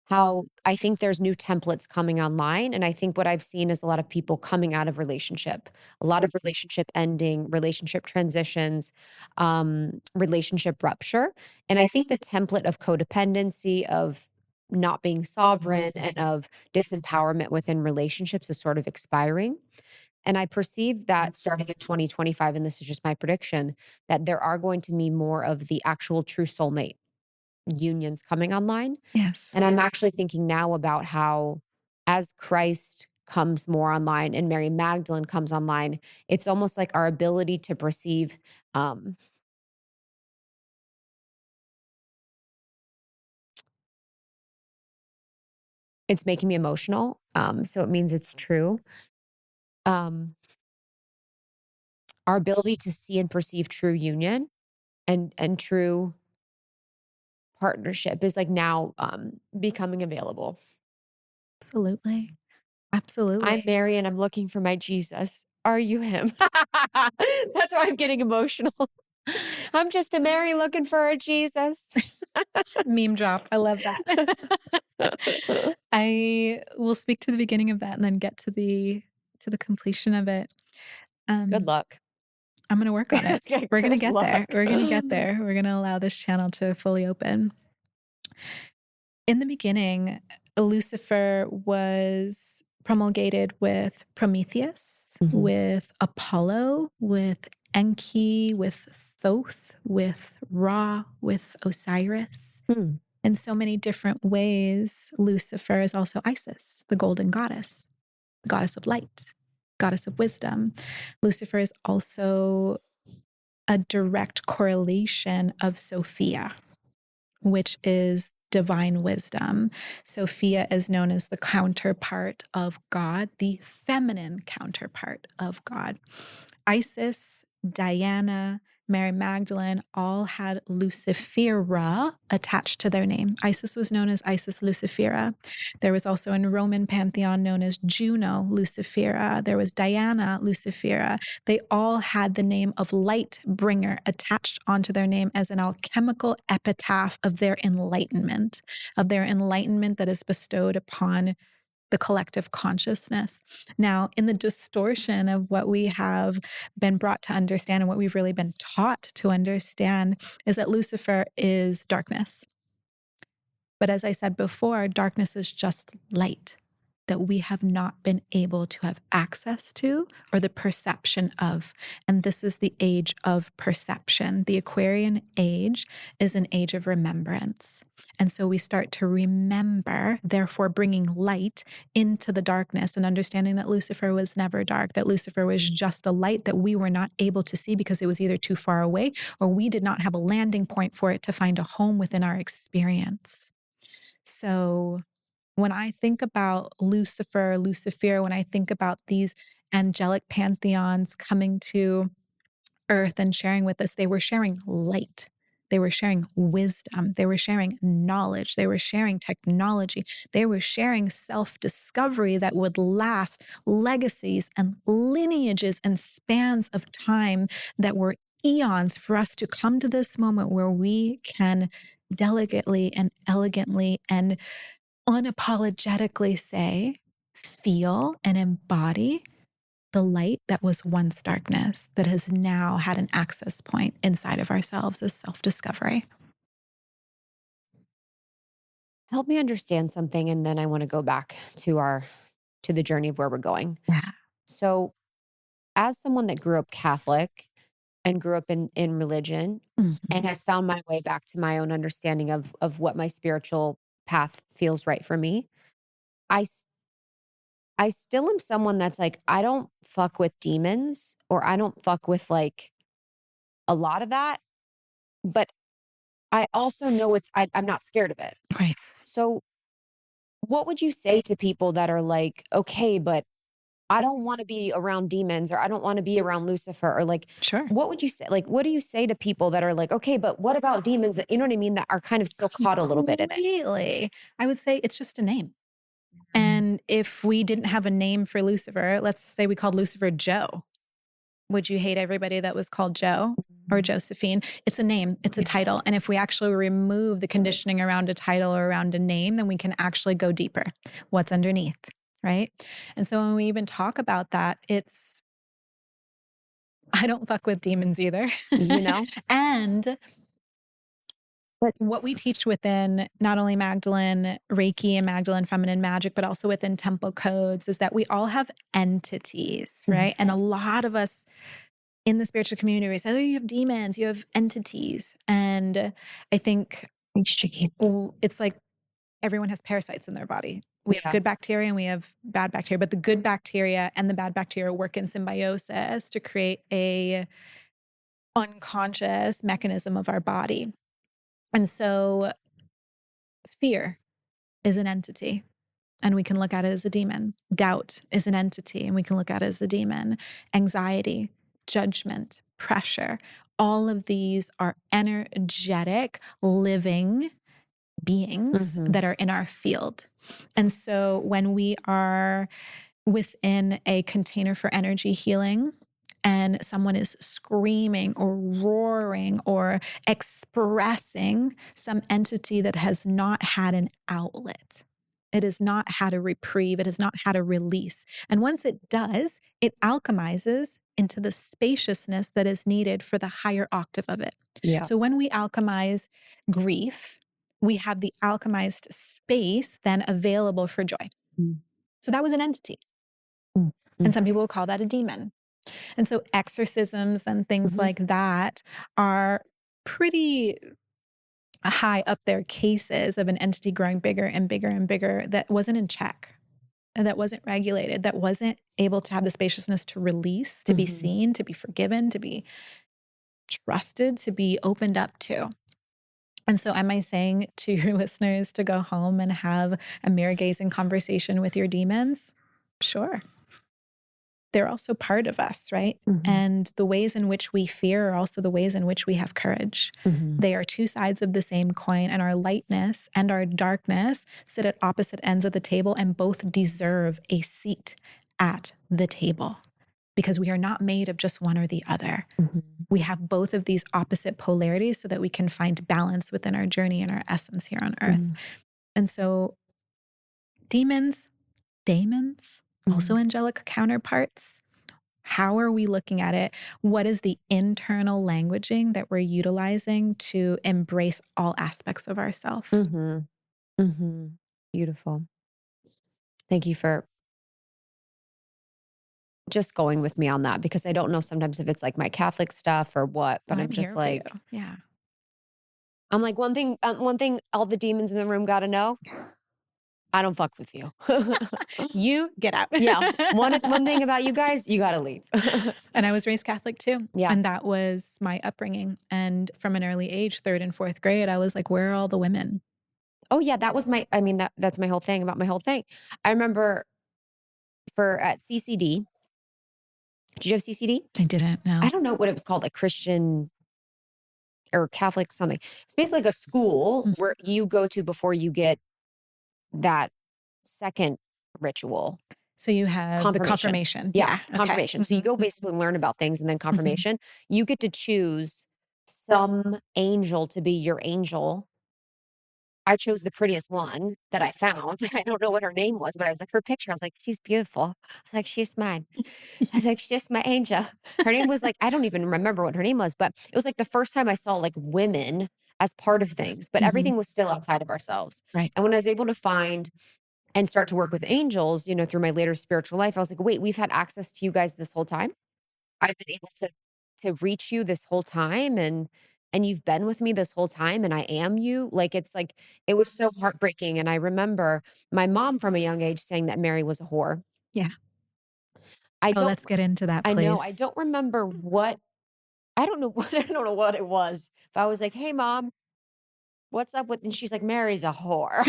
How I think there's new templates coming online. And I think what I've seen is a lot of people coming out of relationship, a lot of relationship ending, relationship transitions, relationship rupture. And I think the template of codependency, of not being sovereign, and of disempowerment within relationships is sort of expiring. And I perceive that starting in 2025, and this is just my prediction, that there are going to be more of the actual true soulmate unions coming online. Yes. And I'm actually thinking now about how as Christ comes more online and Mary Magdalene comes online, it's almost like our ability to perceive it's making me emotional. So it means it's true. Our ability to see and perceive true union and true partnership is like now becoming available. Absolutely. Absolutely. I'm Mary and I'm looking for my Jesus. Are you him? That's why I'm getting emotional. I'm just a Mary looking for a Jesus. Meme drop. I love that. I will speak to the beginning of that and then get to the completion of it. Good luck. I'm going to work on it. We're going to get there. We're going to get there. We're going to allow this channel to fully open. In the beginning, Lucifer was promulgated with Prometheus, with Apollo, with Enki, with Thoth, with Ra, with Osiris. In so many different ways, Lucifer is also Isis, the golden goddess, the goddess of light, goddess of wisdom. Lucifer is also a direct correlation of Sophia, which is divine wisdom. Sophia is known as the counterpart of God, the feminine counterpart of God. Isis, Diana, Mary Magdalene all had Lucifera attached to their name. Isis was known as Isis Lucifera. There was also in Roman pantheon known as Juno Lucifera. There was Diana Lucifera. They all had the name of lightbringer attached onto their name as an alchemical epitaph of their enlightenment that is bestowed upon the collective consciousness. Now, in the distortion of what we have been brought to understand and what we've really been taught to understand is that Lucifer is darkness. But as I said before, darkness is just light that we have not been able to have access to or the perception of. And this is the age of perception. The Aquarian age is an age of remembrance. And so we start to remember, therefore bringing light into the darkness and understanding that Lucifer was never dark, that Lucifer was just a light that we were not able to see because it was either too far away or we did not have a landing point for it to find a home within our experience. So when I think about Lucifer, when I think about these angelic pantheons coming to earth and sharing with us, they were sharing light. They were sharing wisdom. They were sharing knowledge. They were sharing technology. They were sharing self-discovery that would last, legacies and lineages and spans of time that were eons for us to come to this moment where we can delicately and elegantly and unapologetically say, feel, and embody the light that was once darkness that has now had an access point inside of ourselves as self-discovery. Help me understand something, and then I want to go back to the journey of where we're going. Yeah. So, as someone that grew up Catholic and grew up in religion and has found my way back to my own understanding of what my spiritual path feels right for me, I still am someone that's like, I don't fuck with demons, or I don't fuck with like a lot of that, but I also know I'm not scared of it. Right. So what would you say to people that are like, okay, but I don't want to be around demons, or I don't want to be around Lucifer, or like, Sure. what would you say? Like, what do you say to people that are like, okay, but what about demons? You know what I mean? That are kind of still caught a little bit in it. Completely. I would say it's just a name. And if we didn't have a name for Lucifer, let's say we called Lucifer Joe, would you hate everybody that was called Joe or Josephine? It's a name, it's a title. And if we actually remove the conditioning around a title or around a name, then we can actually go deeper. What's underneath, right? And so when we even talk about that, I don't fuck with demons either. You know? But what we teach within not only Magdalene Reiki and Magdalene Feminine Magic, but also within temple codes is that we all have entities, right? And a lot of us in the spiritual community, we say, oh, you have demons, you have entities. And I think it's like everyone has parasites in their body. We have good bacteria and we have bad bacteria, but the good bacteria and the bad bacteria work in symbiosis to create a unconscious mechanism of our body. And so fear is an entity, and we can look at it as a demon. Doubt is an entity, and we can look at it as a demon. Anxiety, judgment, pressure, all of these are energetic, living beings that are in our field. And so when we are within a container for energy healing, and someone is screaming or roaring or expressing some entity that has not had an outlet, it has not had a reprieve, it has not had a release. And once it does, it alchemizes into the spaciousness that is needed for the higher octave of it. Yeah. So when we alchemize grief, we have the alchemized space then available for joy. So that was an entity. And some people will call that a demon. And so exorcisms and things like that are pretty high up there cases of an entity growing bigger and bigger and bigger that wasn't in check, and that wasn't regulated, that wasn't able to have the spaciousness to release, to be seen, to be forgiven, to be trusted, to be opened up to. And so am I saying to your listeners to go home and have a mirror gazing conversation with your demons? Sure. They're also part of us, right? And the ways in which we fear are also the ways in which we have courage. They are two sides of the same coin, and our lightness and our darkness sit at opposite ends of the table and both deserve a seat at the table, because we are not made of just one or the other. We have both of these opposite polarities so that we can find balance within our journey and our essence here on earth. And so demons, daemons, also angelic counterparts. How are we looking at it? What is the internal languaging that we're utilizing to embrace all aspects of ourselves? Beautiful. Thank you for just going with me on that, because I don't know sometimes if it's like my Catholic stuff or what, but I'm just like, yeah. I'm like, one thing all the demons in the room got to know, I don't fuck with you. You get out. Yeah. One thing about you guys, you got to leave. And I was raised Catholic too. Yeah. And that was my upbringing. And from an early age, 3rd and 4th grade, I was like, where are all the women? Oh yeah. That was that's my whole thing about my whole thing. I remember at CCD, did you have CCD? I didn't know. I don't know what it was called, like Christian or Catholic something. It's basically like a school where you go to before you get that second ritual. So you have the confirmation. Yeah, confirmation. So you go basically learn about things, and then confirmation. You get to choose some angel to be your angel. I chose the prettiest one that I found. I don't know what her name was, but I was like, her picture, I was like, she's beautiful. I was like, she's mine. I was like, she's my angel. Her name was like, I don't even remember what her name was, but it was like the first time I saw like women as part of things, but everything was still outside of ourselves. Right. And when I was able to find and start to work with angels, through my later spiritual life, I was like, wait, we've had access to you guys this whole time. I've been able to reach you this whole time, and you've been with me this whole time, and I am you. Like, it's like, it was so heartbreaking. And I remember my mom from a young age saying that Mary was a whore. Yeah. Let's get into that, please. I know. I don't remember I don't know what it was. But I was like, hey mom, what's up with, and she's like, Mary's a whore.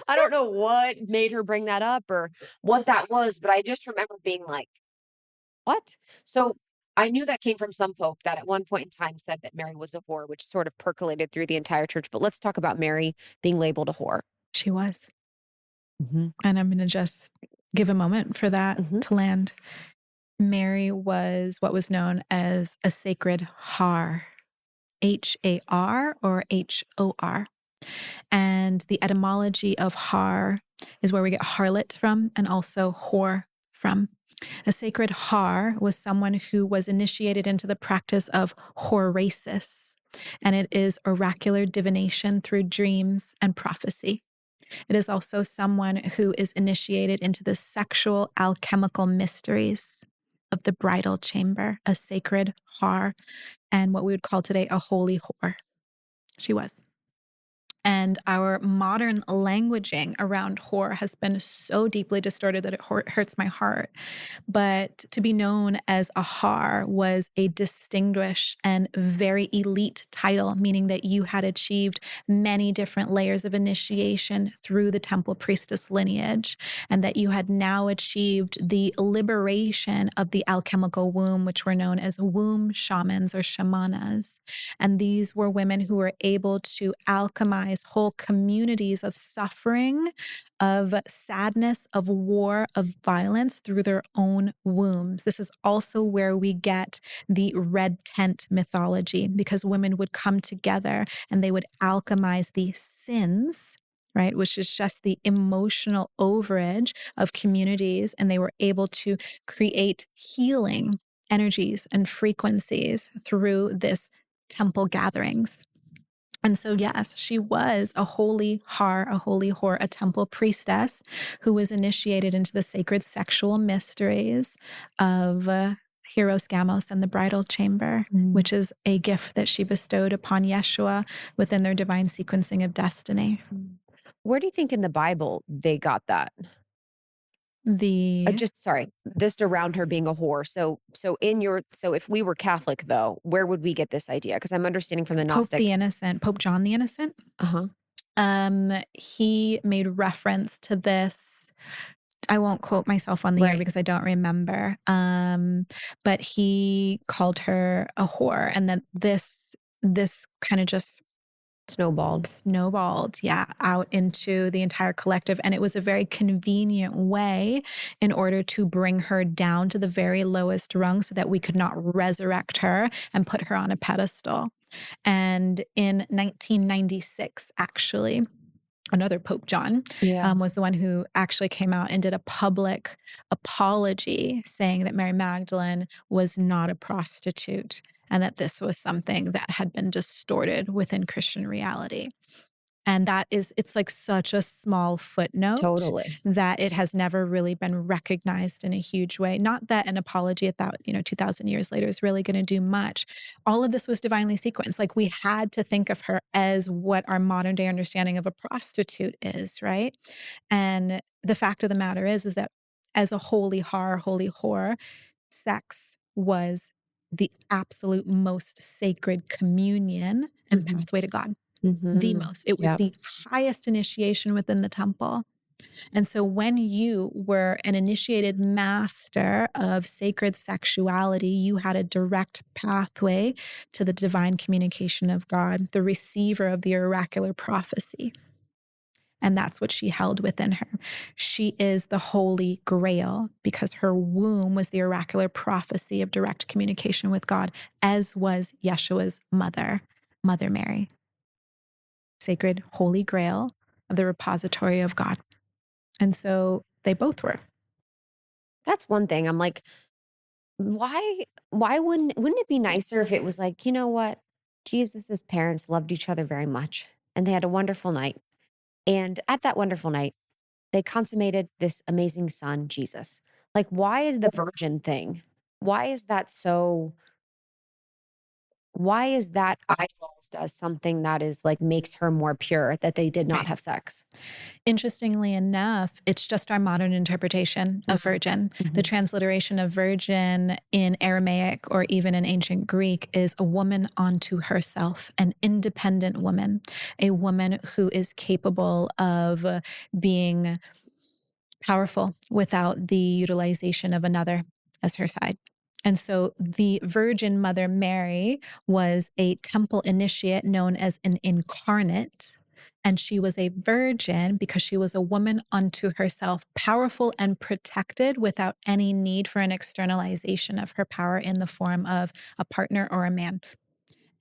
I don't know what made her bring that up or what that was, but I just remember being like, what? So I knew that came from some pope that at one point in time said that Mary was a whore, which sort of percolated through the entire church. But let's talk about Mary being labeled a whore. She was. And I'm going to just give a moment for that to land. Mary was what was known as a sacred har, H-A-R or H-O-R. And the etymology of har is where we get harlot from, and also whore from. A sacred har was someone who was initiated into the practice of horasis, and it is oracular divination through dreams and prophecy. It is also someone who is initiated into the sexual alchemical mysteries of the bridal chamber, a sacred har, and what we would call today a holy whore. She was. And our modern languaging around whore has been so deeply distorted that it hurts my heart. But to be known as a har was a distinguished and very elite title, meaning that you had achieved many different layers of initiation through the temple priestess lineage, and that you had now achieved the liberation of the alchemical womb, which were known as womb shamans or shamanas. And these were women who were able to alchemize whole communities of suffering, of sadness, of war, of violence through their own wombs. This is also where we get the red tent mythology, because women would come together and they would alchemize the sins, right, which is just the emotional overage of communities, and they were able to create healing energies and frequencies through this temple gatherings. And so, yes, she was a holy har, a holy whore, a temple priestess who was initiated into the sacred sexual mysteries of Hieros Gamos and the bridal chamber, which is a gift that she bestowed upon Yeshua within their divine sequencing of destiny. Where do you think in the Bible they got that? Just around her being a whore. So if we were Catholic though, where would we get this idea? Because I'm understanding from the Gnostic. Pope John the Innocent. He made reference to this. I won't quote myself on the air because I don't remember. But he called her a whore, and then this kind of just snowballed, out into the entire collective. And it was a very convenient way in order to bring her down to the very lowest rung so that we could not resurrect her and put her on a pedestal. And in 1996, actually, another Pope John, was the one who actually came out and did a public apology saying that Mary Magdalene was not a prostitute and that this was something that had been distorted within Christian reality. And it's like such a small footnote Totally. that it has never really been recognized in a huge way. Not that an apology at that, 2,000 years later is really going to do much. All of this was divinely sequenced. Like we had to think of her as what our modern day understanding of a prostitute is, right? And the fact of the matter is that as a holy whore, sex was the absolute most sacred communion and pathway to God. The most. It was the highest initiation within the temple. And so when you were an initiated master of sacred sexuality, you had a direct pathway to the divine communication of God, the receiver of the oracular prophecy. And that's what she held within her. She is the Holy Grail because her womb was the oracular prophecy of direct communication with God, as was Yeshua's mother, Mother Mary. Sacred Holy Grail of the repository of God. And so they both were. That's one thing. I'm like, why wouldn't it be nicer if it was like, you know what? Jesus's parents loved each other very much and they had a wonderful night. And at that wonderful night, they consummated this amazing son, Jesus. Like, why is the virgin thing? Why is that idolized as something that is like makes her more pure, that they did not have sex? Interestingly enough, it's just our modern interpretation of virgin. The transliteration of virgin in Aramaic or even in ancient Greek is a woman unto herself, an independent woman, a woman who is capable of being powerful without the utilization of another as her side. And so the Virgin Mother Mary was a temple initiate known as an incarnate. And she was a virgin because she was a woman unto herself, powerful and protected without any need for an externalization of her power in the form of a partner or a man.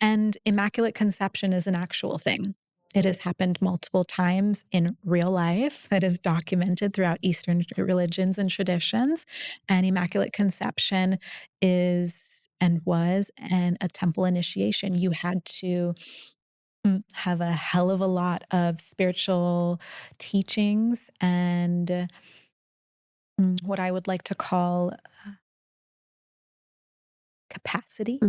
And Immaculate Conception is an actual thing. It has happened multiple times in real life. It is documented throughout Eastern religions and traditions. And Immaculate Conception is and was a temple initiation. You had to have a hell of a lot of spiritual teachings and what I would like to call capacity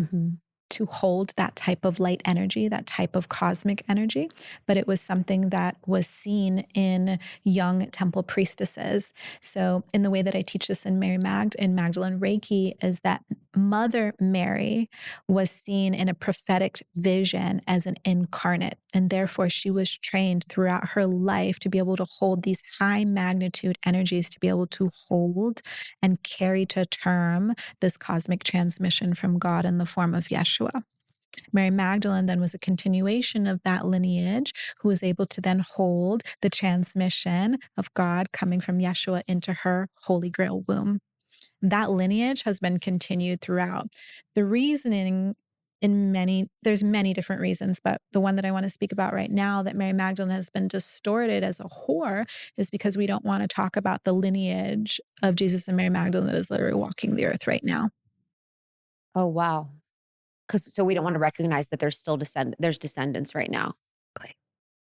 to hold that type of light energy, that type of cosmic energy. But it was something that was seen in young temple priestesses. So in the way that I teach this in Magdalene Reiki is that Mother Mary was seen in a prophetic vision as an incarnate. And therefore she was trained throughout her life to be able to hold these high magnitude energies, to be able to hold and carry to term this cosmic transmission from God in the form of Yeshua. Mary Magdalene then was a continuation of that lineage who was able to then hold the transmission of God coming from Yeshua into her Holy Grail womb. That lineage has been continued throughout. The reasoning there's many different reasons, but the one that I want to speak about right now that Mary Magdalene has been distorted as a whore is because we don't want to talk about the lineage of Jesus and Mary Magdalene that is literally walking the earth right now. Oh, wow. So we don't want to recognize that there's still there's descendants right now.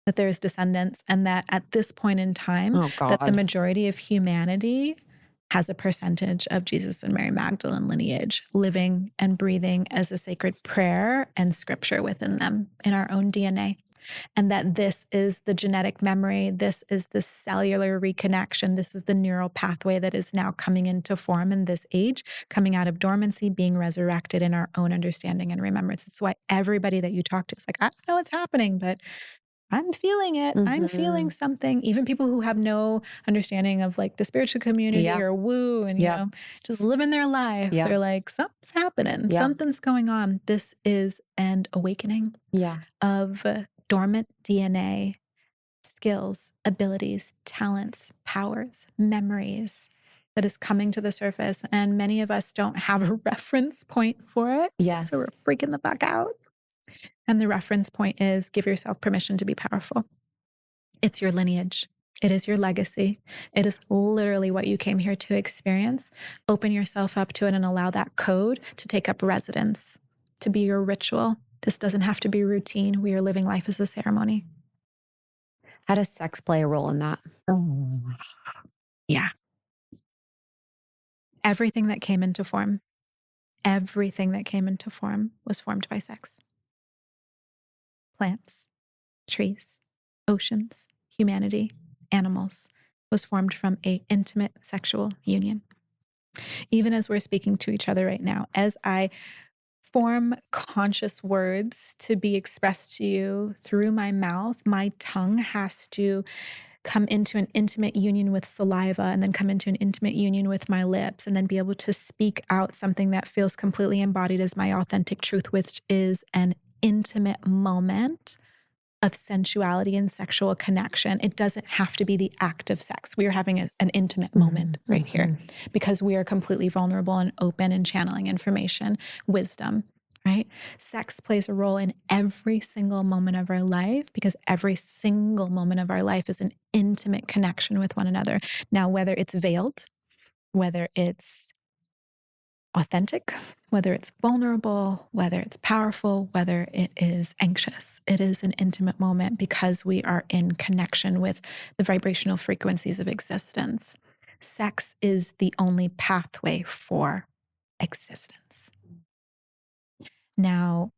That there's descendants and that at this point in time, that the majority of humanity has a percentage of Jesus and Mary Magdalene lineage living and breathing as a sacred prayer and scripture within them in our own DNA. And that this is the genetic memory, this is the cellular reconnection, this is the neural pathway that is now coming into form in this age, coming out of dormancy, being resurrected in our own understanding and remembrance. It's why everybody that you talk to is like, I don't know what's happening, but I'm feeling it. I'm feeling something. Even people who have no understanding of like the spiritual community or woo and, you know, just living their life. They're like, something's happening. Something's going on. This is an awakening of dormant DNA, skills, abilities, talents, powers, memories that is coming to the surface. And many of us don't have a reference point for it. Yes. So we're freaking the fuck out. And the reference point is give yourself permission to be powerful. It's your lineage. It is your legacy. It is literally what you came here to experience. Open yourself up to it and allow that code to take up residence, to be your ritual. This doesn't have to be routine. We are living life as a ceremony. How does sex play a role in that? Yeah. Everything that came into form was formed by sex. Plants, trees, oceans, humanity, animals was formed from an intimate sexual union. Even as we're speaking to each other right now, as I form conscious words to be expressed to you through my mouth, my tongue has to come into an intimate union with saliva and then come into an intimate union with my lips and then be able to speak out something that feels completely embodied as my authentic truth, which is an intimate moment of sensuality and sexual connection. It doesn't have to be the act of sex. We are having an intimate moment right here because we are completely vulnerable and open and channeling information, wisdom, right? Sex plays a role in every single moment of our life because every single moment of our life is an intimate connection with one another. Now, whether it's veiled, whether it's authentic, whether it's vulnerable, whether it's powerful, whether it is anxious, it is an intimate moment because we are in connection with the vibrational frequencies of existence. Sex is the only pathway for existence. Now,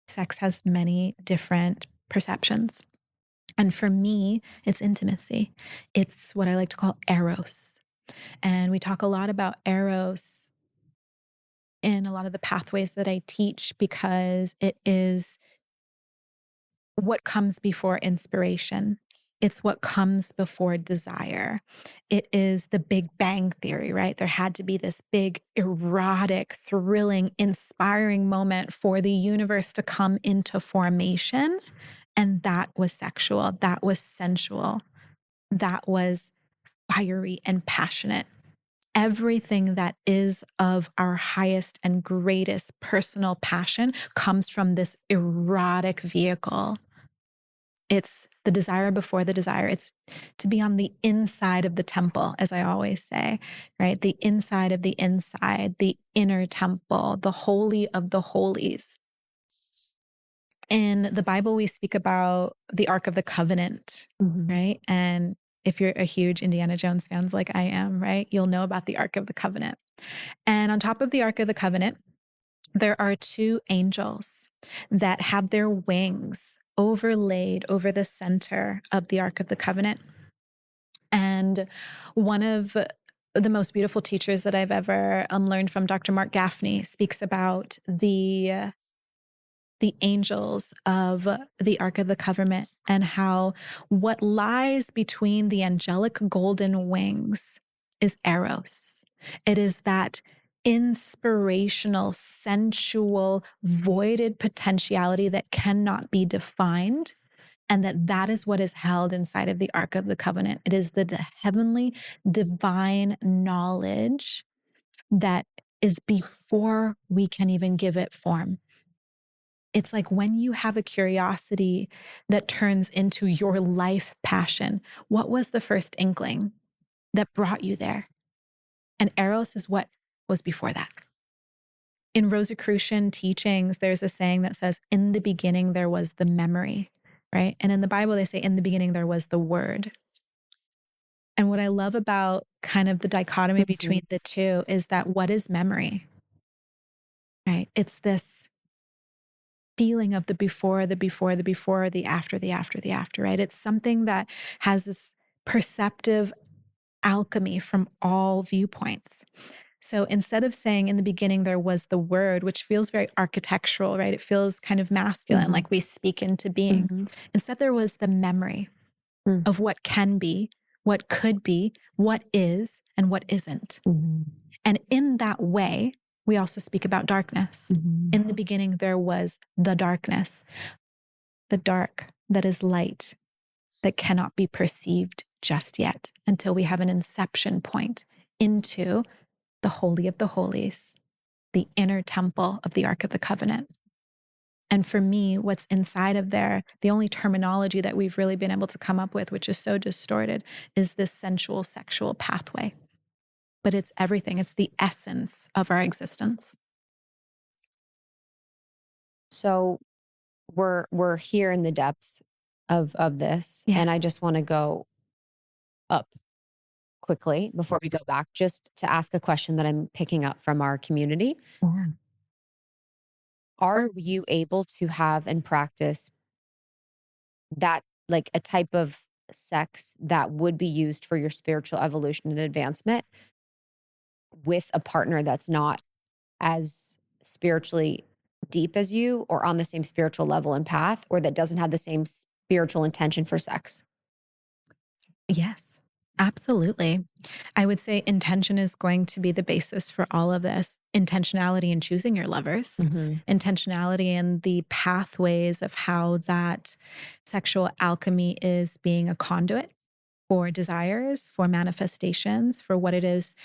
sex has many different perceptions. And for me, it's intimacy. It's what I like to call eros. And we talk a lot about eros in a lot of the pathways that I teach because it is what comes before inspiration. It's what comes before desire. It is the Big Bang Theory, right? There had to be this big, erotic, thrilling, inspiring moment for the universe to come into formation. And that was sexual. That was sensual. That was fiery and passionate. Everything that is of our highest and greatest personal passion comes from this erotic vehicle. It's the desire before the desire. It's to be on the inside of the temple, as I always say, right? The inside of the inside, the inner temple, the holy of the holies. In the Bible, we speak about the Ark of the Covenant, right? And if you're a huge Indiana Jones fan like I am, right, you'll know about the Ark of the Covenant. And on top of the Ark of the Covenant, there are two angels that have their wings overlaid over the center of the Ark of the Covenant. And one of the most beautiful teachers that I've ever learned from, Dr. Mark Gaffney, speaks about the angels of the Ark of the Covenant and how what lies between the angelic golden wings is eros. It is that inspirational, sensual, voided potentiality that cannot be defined, and that is what is held inside of the Ark of the Covenant. It is the heavenly, divine knowledge that is before we can even give it form. It's like when you have a curiosity that turns into your life passion. What was the first inkling that brought you there? And eros is what was before that. In Rosicrucian teachings, there's a saying that says, in the beginning, there was the memory, right? And in the Bible, they say, in the beginning, there was the word. And what I love about kind of the dichotomy between the two is that what is memory, right? It's this feeling of the before, the before, the before, the after, the after, the after, right? It's something that has this perceptive alchemy from all viewpoints. So instead of saying in the beginning there was the word, which feels very architectural, right? It feels kind of masculine, like we speak into being. Instead, there was the memory of what can be, what could be, what is, and what isn't. And in that way, we also speak about darkness. In the beginning, there was the darkness, the dark that is light that cannot be perceived just yet until we have an inception point into the Holy of the Holies, the inner temple of the Ark of the Covenant. And for me, what's inside of there, the only terminology that we've really been able to come up with, which is so distorted, is this sensual sexual pathway. But it's everything. It's the essence of our existence. So we're here in the depths of this. Yeah. And I just want to go up quickly before we go back, just to ask a question that I'm picking up from our community. Yeah. Are you able to have and practice that, like a type of sex that would be used for your spiritual evolution and advancement with a partner that's not as spiritually deep as you or on the same spiritual level and path, or that doesn't have the same spiritual intention for sex? Yes, absolutely. I would say intention is going to be the basis for all of this. Intentionality in choosing your lovers, intentionality in the pathways of how that sexual alchemy is being a conduit for desires, for manifestations, for what it is.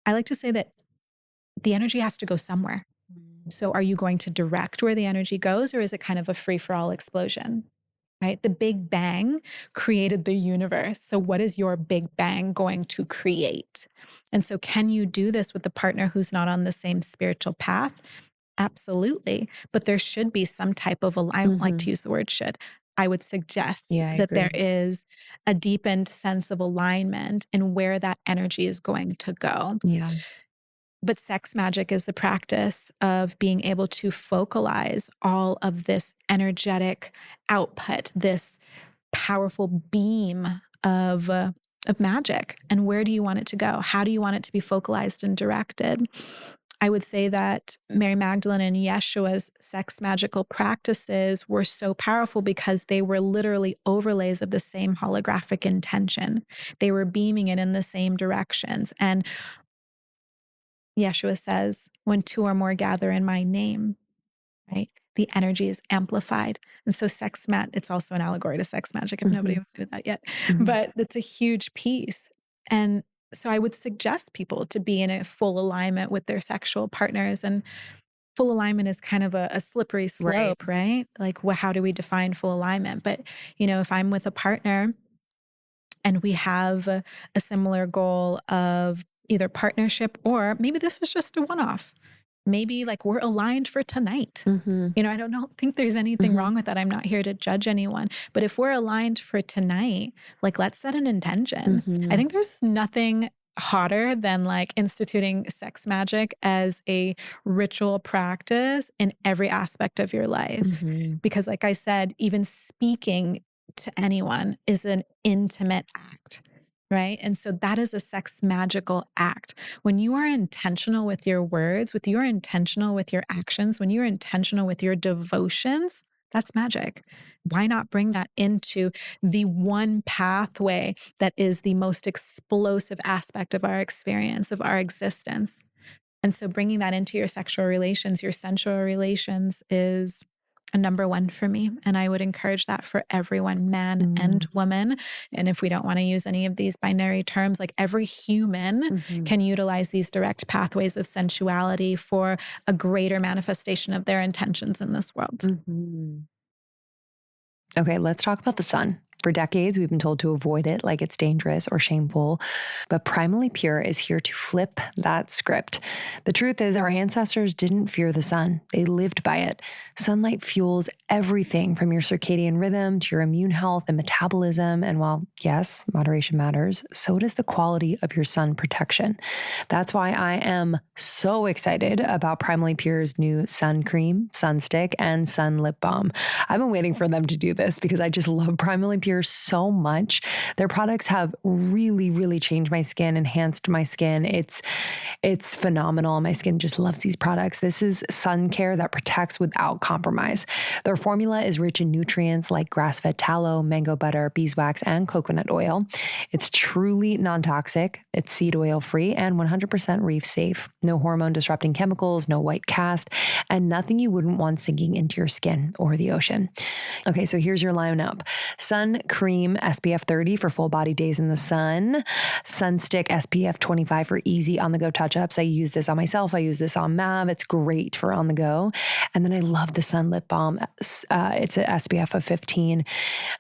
I like to say that the energy has to go somewhere. So are you going to direct where the energy goes, or is it kind of a free-for-all explosion? Right? The Big Bang created the universe. So what is your Big Bang going to create? And so can you do this with a partner who's not on the same spiritual path? Absolutely. But there should be some type of I don't like to use the word should. I would suggest that there is a deepened sense of alignment in where that energy is going to go. Yeah. But sex magic is the practice of being able to focalize all of this energetic output, this powerful beam of magic. And where do you want it to go? How do you want it to be focalized and directed? I would say that Mary Magdalene and Yeshua's sex magical practices were so powerful because they were literally overlays of the same holographic intention. They were beaming it in the same directions. And Yeshua says, when two or more gather in my name, right, the energy is amplified. And so it's also an allegory to sex magic, if nobody knew that yet. But it's a huge piece. And so I would suggest people to be in a full alignment with their sexual partners. And full alignment is kind of a slippery slope, right? Like, how do we define full alignment? But, if I'm with a partner and we have a similar goal of either partnership, or maybe this is just a one-off. Maybe like we're aligned for tonight. I don't think there's anything wrong with that. I'm not here to judge anyone. But if we're aligned for tonight, like let's set an intention. I think there's nothing hotter than like instituting sex magic as a ritual practice in every aspect of your life. Because like I said, even speaking to anyone is an intimate act. Right? And so that is a sex magical act. When you are intentional with your words, when you're intentional with your actions, when you're intentional with your devotions, that's magic. Why not bring that into the one pathway that is the most explosive aspect of our experience, of our existence? And so bringing that into your sexual relations, your sensual relations is a number one for me. And I would encourage that for everyone, man and woman. And if we don't want to use any of these binary terms, like every human can utilize these direct pathways of sensuality for a greater manifestation of their intentions in this world. Okay, let's talk about the sun. For decades, we've been told to avoid it like it's dangerous or shameful, but Primally Pure is here to flip that script. The truth is, our ancestors didn't fear the sun. They lived by it. Sunlight fuels everything from your circadian rhythm to your immune health and metabolism. And while, yes, moderation matters, so does the quality of your sun protection. That's why I am so excited about Primally Pure's new sun cream, sun stick, and sun lip balm. I've been waiting for them to do this because I just love Primally Pure so much. Their products have really, really changed my skin, enhanced my skin. It's phenomenal. My skin just loves these products. This is sun care that protects without compromise. Their formula is rich in nutrients like grass-fed tallow, mango butter, beeswax, and coconut oil. It's truly non-toxic. It's seed oil free and 100% reef safe. No hormone disrupting chemicals, no white cast, and nothing you wouldn't want sinking into your skin or the ocean. Okay, so here's your lineup. Sun Cream SPF 30 for full body days in the sun. Sunstick SPF 25 for easy on the go touch ups. I use this on myself. I use this on Mav. It's great for on the go. And then I love the Sun Lip Balm. It's an SPF of 15.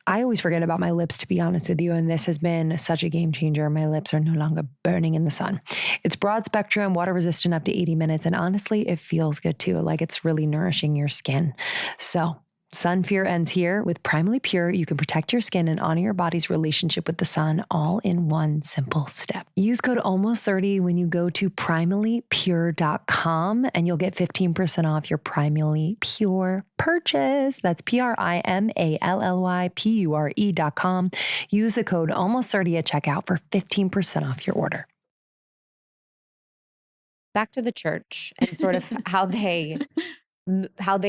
I always forget about my lips, to be honest with you. And this has been such a game changer. My lips are no longer burning in the sun. It's broad spectrum, water resistant up to 80 minutes. And honestly, it feels good too. Like it's really nourishing your skin. So sun fear ends here. With Primally Pure, you can protect your skin and honor your body's relationship with the sun all in one simple step. Use code ALMOST30 when you go to primallypure.com and you'll get 15% off your Primally Pure purchase. That's primallypure.com. Use the code ALMOST30 at checkout for 15% off your order. Back to the church and sort of how they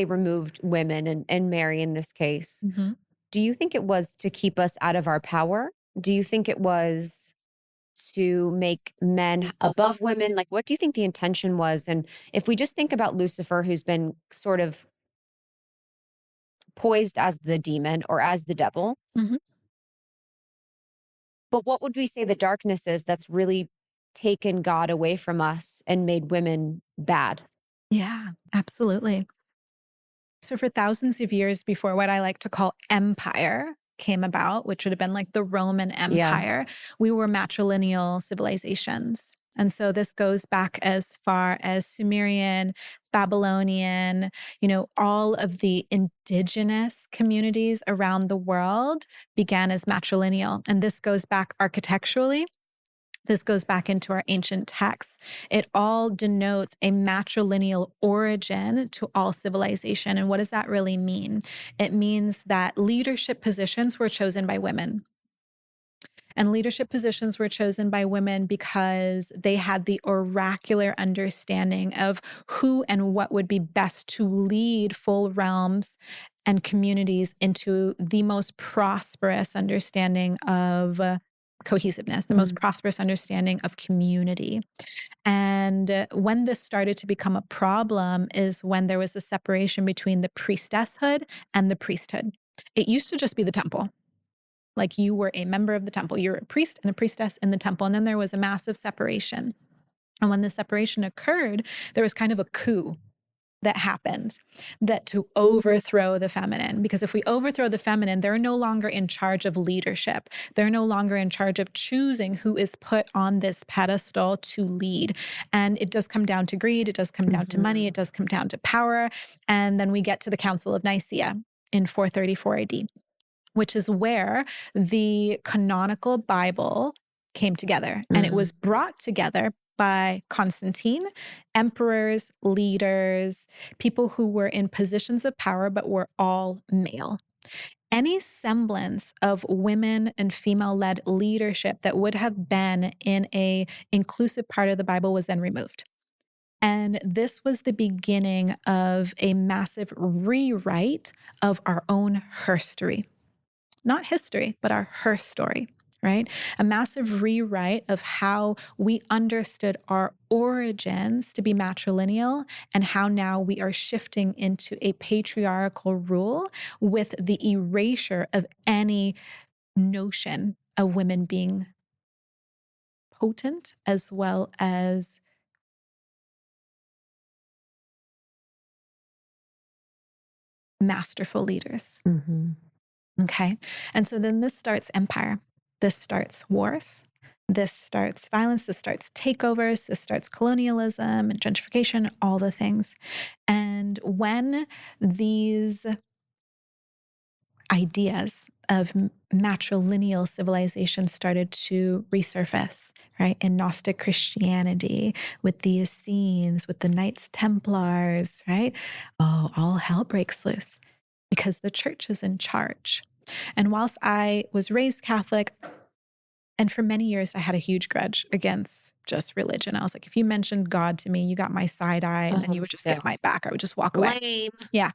removed women and Mary in this case. Mm-hmm. Do you think it was to keep us out of our power? Do you think it was to make men above women? Like, what do you think the intention was? And if we just think about Lucifer, who's been sort of poised as the demon or as the devil, Mm-hmm. but what would we say the darkness is that's really taken God away from us and made women bad? Yeah, absolutely. So for thousands of years before what I like to call empire came about, which would have been like the Roman Empire, we were matrilineal civilizations. And so this goes back as far as Sumerian, Babylonian, all of the indigenous communities around the world began as matrilineal. And this goes back architecturally. This goes back into our ancient texts. It all denotes a matrilineal origin to all civilization. And what does that really mean? It means that leadership positions were chosen by women. And leadership positions were chosen by women because they had the oracular understanding of who and what would be best to lead full realms and communities into the most prosperous understanding of cohesiveness, the most prosperous understanding of community. And when this started to become a problem is when there was a separation between the priestesshood and the priesthood. It used to just be the temple. Like you were a member of the temple. You're a priest and a priestess in the temple. And then there was a massive separation. And when the separation occurred, there was kind of a coup that happened to overthrow the feminine. Because if we overthrow the feminine, they're no longer in charge of leadership. They're no longer in charge of choosing who is put on this pedestal to lead. And it does come down to greed. It does come down to money. It does come down to power. And then we get to the Council of Nicaea in 434 AD, which is where the canonical Bible came together. And it was brought together by Constantine, emperors, leaders, people who were in positions of power, but were all male. Any semblance of women and female-led leadership that would have been in an inclusive part of the Bible was then removed. And this was the beginning of a massive rewrite of our own herstory. Not history, but our her story. Right? A massive rewrite of how we understood our origins to be matrilineal and how now we are shifting into a patriarchal rule with the erasure of any notion of women being potent as well as masterful leaders. Okay. And so then this starts empire. This starts wars. This starts violence. This starts takeovers. This starts colonialism and gentrification, all the things. And when these ideas of matrilineal civilization started to resurface, right, in Gnostic Christianity, with the Essenes, with the Knights Templars, right, all hell breaks loose because the church is in charge. And whilst I was raised Catholic, and for many years I had a huge grudge against just religion. I was like, if you mentioned God to me, you got my side eye, and then you would just get my back. I would just walk away. Lame. Yeah.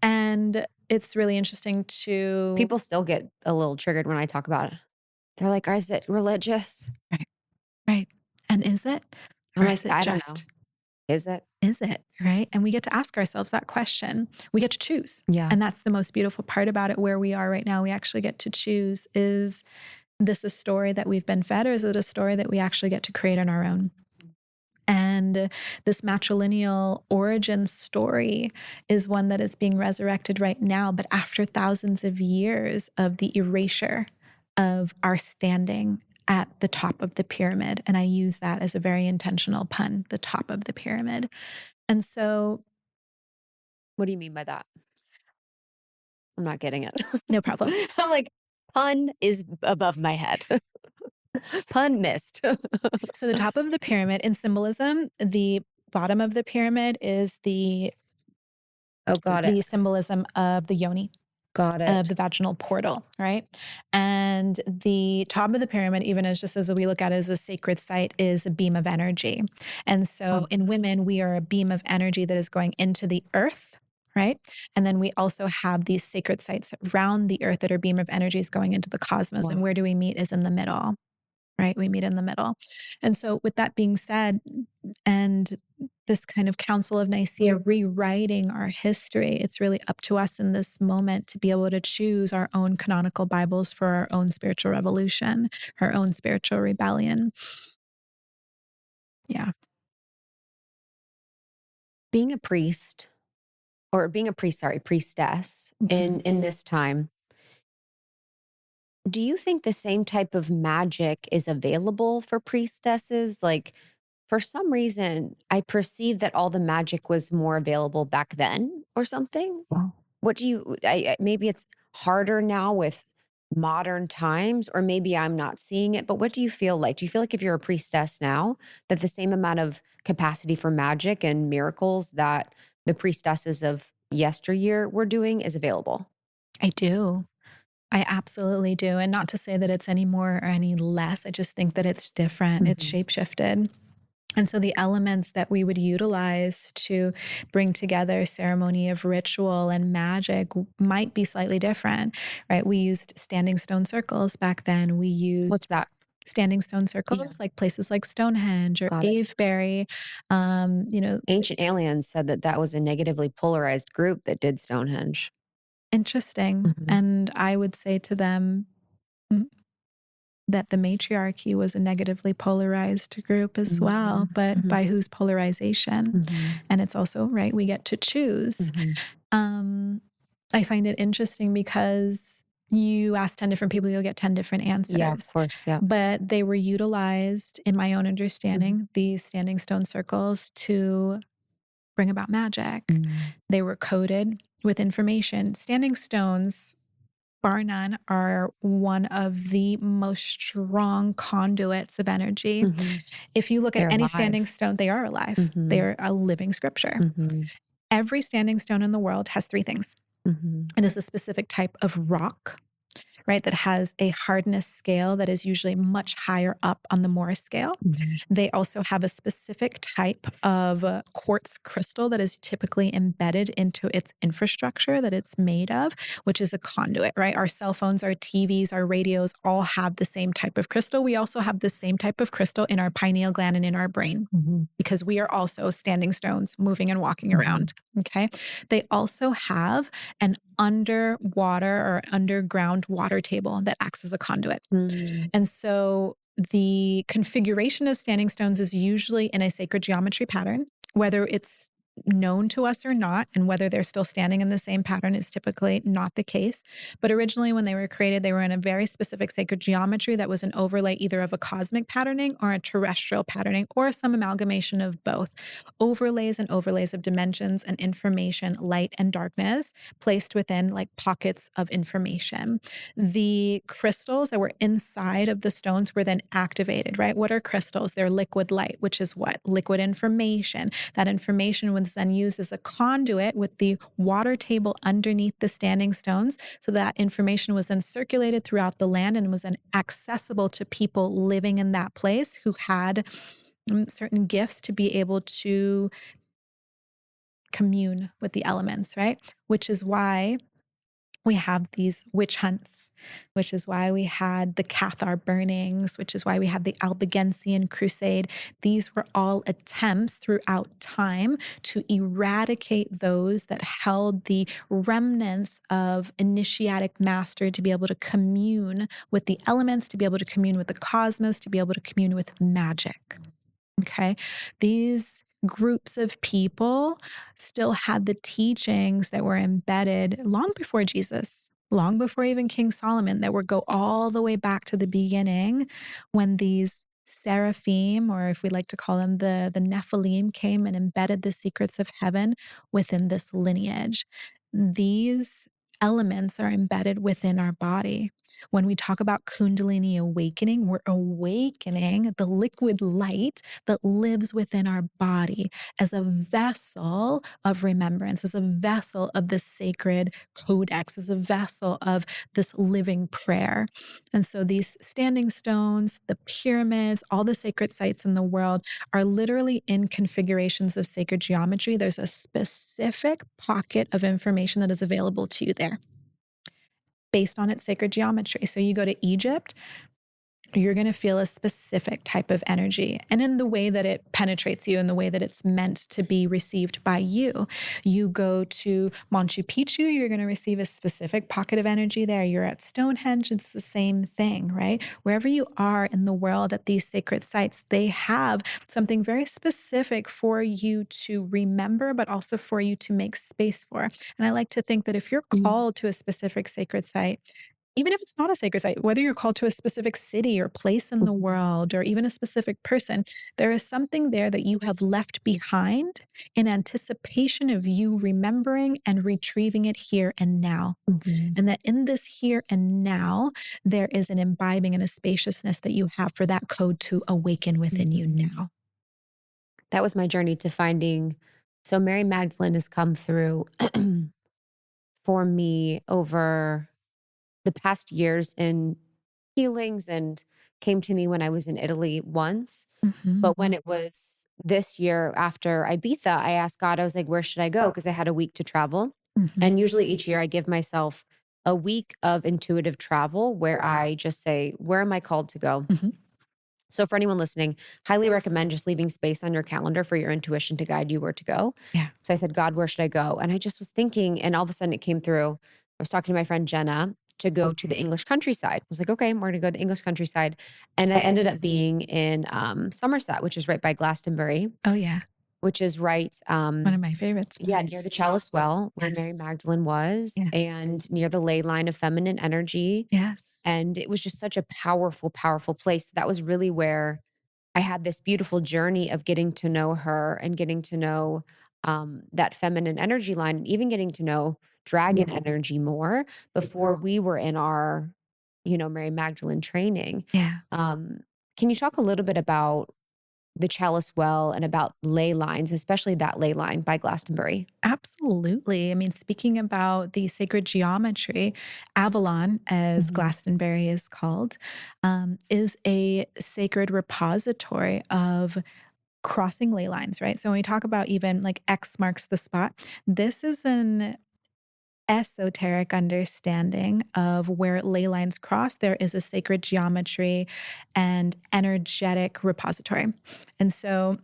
And it's really interesting to... People still get a little triggered when I talk about it. They're like, is it religious? Right. And is it? I'm Or like, is it I just don't know. Is it? Is it, right? And we get to ask ourselves that question. We get to choose. Yeah. And that's the most beautiful part about it, where we are right now. We actually get to choose. Is this a story that we've been fed, or is it a story that we actually get to create on our own? And this matrilineal origin story is one that is being resurrected right now, but after thousands of years of the erasure of our standing at the top of the pyramid. And I use that as a very intentional pun, the top of the pyramid. And so, What do you mean by that? I'm not getting it. no problem. I'm like, pun is above my head. Pun missed. So the top of the pyramid in symbolism, the bottom of the pyramid is the symbolism of the yoni. Got it. Of the vaginal portal, right? And the top of the pyramid, even as we look at it as a sacred site, is a beam of energy. And so in women, we are a beam of energy that is going into the earth, right? And then we also have these sacred sites around the earth that are beam of energies going into the cosmos. And where do we meet is in the middle, right? We meet in the middle. And so with that being said, and this kind of Council of Nicaea rewriting our history, it's really up to us in this moment to be able to choose our own canonical Bibles for our own spiritual revolution, our own spiritual rebellion. Yeah. Being a priestess in this time, do you think the same type of magic is available for priestesses? Like, for some reason, I perceive that all the magic was more available back then or something. Wow. What do you, maybe it's harder now with modern times, or maybe I'm not seeing it, but what do you feel like? Do you feel like if you're a priestess now, that the same amount of capacity for magic and miracles that the priestesses of yesteryear were doing is available? I do. I absolutely do. And not to say that it's any more or any less. I just think that it's different. It's shapeshifted. And so the elements that we would utilize to bring together ceremony of ritual and magic might be slightly different, right? We used standing stone circles back then. We used What's that? Standing stone circles, like places like Stonehenge or Avebury. Ancient aliens said that was a negatively polarized group that did Stonehenge. Interesting. And I would say to them that the matriarchy was a negatively polarized group as well, but by whose polarization? And it's also, right, we get to choose. I find it interesting because you ask 10 different people, you'll get 10 different answers. Yeah, of course, yeah. But they were utilized, in my own understanding, these standing stone circles to bring about magic. They were coded with information. Standing stones, bar none, are one of the most strong conduits of energy. If you look at any standing stone, they are alive. They are a living scripture. Every standing stone in the world has three things. It is a specific type of rock, right, that has a hardness scale that is usually much higher up on the Morse scale. They also have a specific type of quartz crystal that is typically embedded into its infrastructure that it's made of, which is a conduit, right? Our cell phones, our TVs, our radios all have the same type of crystal. We also have the same type of crystal in our pineal gland and in our brain because we are also standing stones moving and walking around, okay? They also have an underwater or underground water table that acts as a conduit. And so the configuration of standing stones is usually in a sacred geometry pattern, whether it's known to us or not, and whether they're still standing in the same pattern is typically not the case. But originally when they were created, they were in a very specific sacred geometry that was an overlay either of a cosmic patterning or a terrestrial patterning or some amalgamation of both. Overlays and overlays of dimensions and information, light and darkness, placed within like pockets of information. The crystals that were inside of the stones were then activated, right? What are crystals? They're liquid light, which is what? Liquid information. That information was then used as a conduit with the water table underneath the standing stones. So that information was then circulated throughout the land and was then accessible to people living in that place who had certain gifts to be able to commune with the elements, right? Which is why We have these witch hunts, which is why we had the Cathar burnings, which is why we had the Albigensian crusade. These were all attempts throughout time to eradicate those that held the remnants of initiatic master to be able to commune with the elements, to be able to commune with the cosmos, to be able to commune with magic. Okay. These groups of people still had the teachings that were embedded long before Jesus, long before even King Solomon, that would go all the way back to the beginning when these seraphim, or if we like to call them the Nephilim, came and embedded the secrets of heaven within this lineage. These elements are embedded within our body. When we talk about Kundalini awakening, we're awakening the liquid light that lives within our body as a vessel of remembrance, as a vessel of the sacred codex, as a vessel of this living prayer. And so these standing stones, the pyramids, all the sacred sites in the world are literally in configurations of sacred geometry. There's a specific pocket of information that is available to you there based on its sacred geometry. So you go to Egypt, you're going to feel a specific type of energy, and in the way that it penetrates you, in the way that it's meant to be received by you. You go to Machu Picchu, you're going to receive a specific pocket of energy there. You're at Stonehenge, it's the same thing, right? Wherever you are in the world at these sacred sites, they have something very specific for you to remember, but also for you to make space for. And I like to think that if you're called to a specific sacred site, even if it's not a sacred site, whether you're called to a specific city or place in the world, or even a specific person, there is something there that you have left behind in anticipation of you remembering and retrieving it here and now. And that in this here and now, there is an imbibing and a spaciousness that you have for that code to awaken within you now. That was my journey to finding. So Mary Magdalene has come through for me over the past years in healings, and came to me when I was in Italy once. But when it was this year after Ibiza, I asked God, I was like, where should I go? Because I had a week to travel. And usually each year I give myself a week of intuitive travel where I just say, where am I called to go? So for anyone listening, highly recommend just leaving space on your calendar for your intuition to guide you where to go. Yeah. So I said, God, where should I go? And I just was thinking, and all of a sudden it came through. I was talking to my friend Jenna to go to the English countryside. I was like, okay, we're going to go to the English countryside. And I ended up being in Somerset, which is right by Glastonbury, Oh, yeah. which is right, One of my favorites. near the Chalice Well, where Yes. Mary Magdalene was, Yes. and near the ley line of feminine energy. Yes. And it was just such a powerful, powerful place. That was really where I had this beautiful journey of getting to know her and getting to know that feminine energy line, and even getting to know dragon energy more before we were in our, Mary Magdalene training. Yeah. Can you talk a little bit about the Chalice Well and about ley lines, especially that ley line by Glastonbury? Absolutely. I mean, speaking about the sacred geometry, Avalon, as Glastonbury is called, is a sacred repository of crossing ley lines, right? So when we talk about even like X marks the spot, this is an esoteric understanding of where ley lines cross. There is a sacred geometry and energetic repository. And so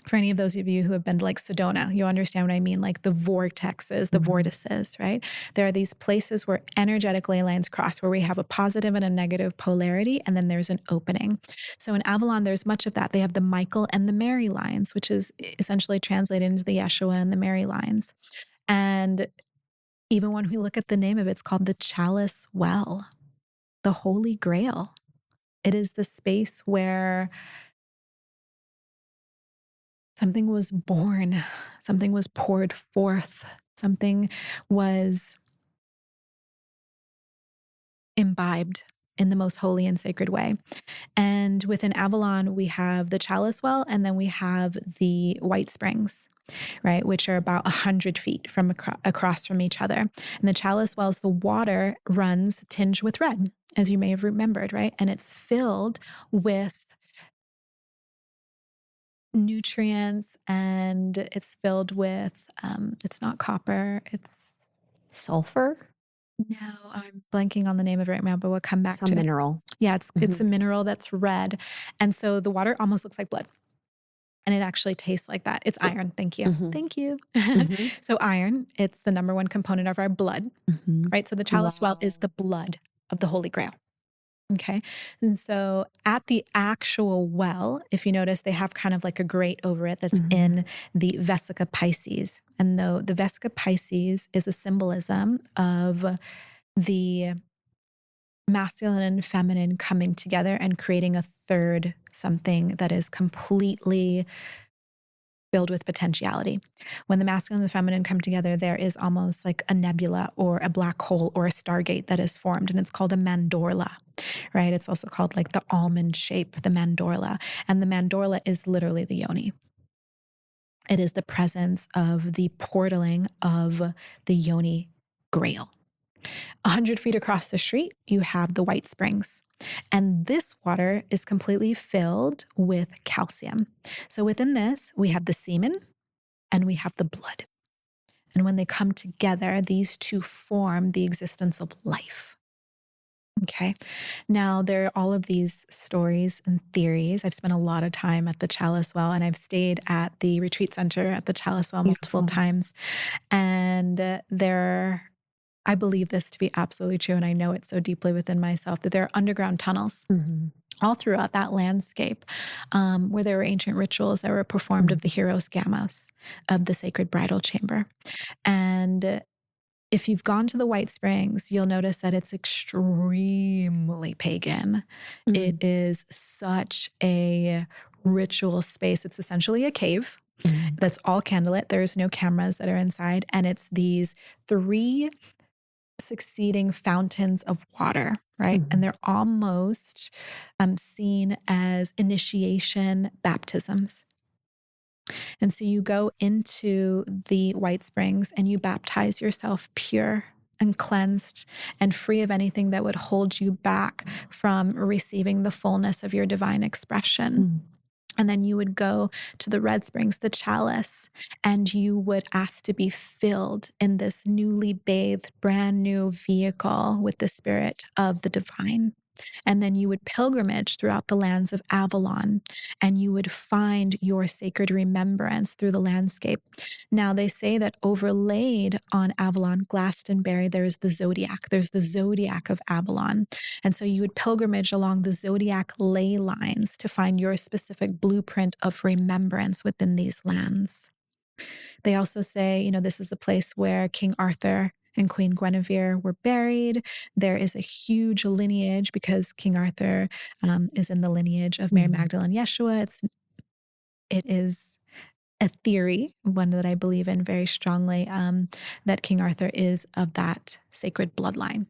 for any of those of you who have been to like Sedona, you understand what I mean, like the vortexes, the vortices, right? There are these places where energetic ley lines cross, where we have a positive and a negative polarity, and then there's an opening. So in Avalon, there's much of that. They have the Michael and the Mary lines, which is essentially translated into the Yeshua and the Mary lines. And even when we look at the name of it, it's called the Chalice Well, the Holy Grail. It is the space where something was born, something was poured forth, something was imbibed in the most holy and sacred way. And within Avalon, we have the Chalice Well, and then we have the White Springs, right, which are about 100 feet from across from each other. And the Chalice Wells, the water runs tinged with red, as you may have remembered, right? And it's filled with nutrients, and it's filled with, it's not copper, it's Sulfur? No, I'm blanking on the name of it right now, but we'll come back Some to it. mineral. Yeah, it's a mineral that's red. And so the water almost looks like blood. And it actually tastes like that. It's iron. Thank you. Thank you. So iron, it's the number one component of our blood, right? So the Chalice Well is the blood of the Holy Grail. Okay. And so at the actual well, if you notice, they have kind of like a grate over it that's in the Vesica Pisces. And though the Vesica Pisces is a symbolism of the masculine and feminine coming together and creating a third something that is completely filled with potentiality. When the masculine and the feminine come together, there is almost like a nebula or a black hole or a stargate that is formed, and it's called a mandorla, right? It's also called like the almond shape, the mandorla. And the mandorla is literally the yoni. It is the presence of the portaling of the yoni grail. 100 feet across the street, you have the White Springs. And this water is completely filled with calcium. So within this, we have the semen and we have the blood. And when they come together, these two form the existence of life. Okay. Now, there are all of these stories and theories. I've spent a lot of time at the Chalice Well, and I've stayed at the retreat center at the Chalice Well multiple times. And I believe this to be absolutely true, and I know it so deeply within myself, that there are underground tunnels all throughout that landscape where there were ancient rituals that were performed of the Hieros Gamos, of the sacred bridal chamber. And if you've gone to the White Springs, you'll notice that it's extremely pagan. It is such a ritual space. It's essentially a cave that's all candlelit. There's no cameras that are inside. And it's these 3 succeeding fountains of water, right? And they're almost seen as initiation baptisms. And so you go into the White Springs and you baptize yourself pure and cleansed and free of anything that would hold you back from receiving the fullness of your divine expression. And then you would go to the Red Springs, the Chalice, and you would ask to be filled in this newly bathed, brand new vehicle with the spirit of the divine. And then you would pilgrimage throughout the lands of Avalon, and you would find your sacred remembrance through the landscape. Now, they say that overlaid on Avalon, Glastonbury, there's the zodiac. There's the zodiac of Avalon. And so you would pilgrimage along the zodiac ley lines to find your specific blueprint of remembrance within these lands. They also say, this is a place where King Arthur and Queen Guinevere were buried. There is a huge lineage because King Arthur is in the lineage of Mary Magdalene Yeshua. It is a theory, one that I believe in very strongly, that King Arthur is of that sacred bloodline,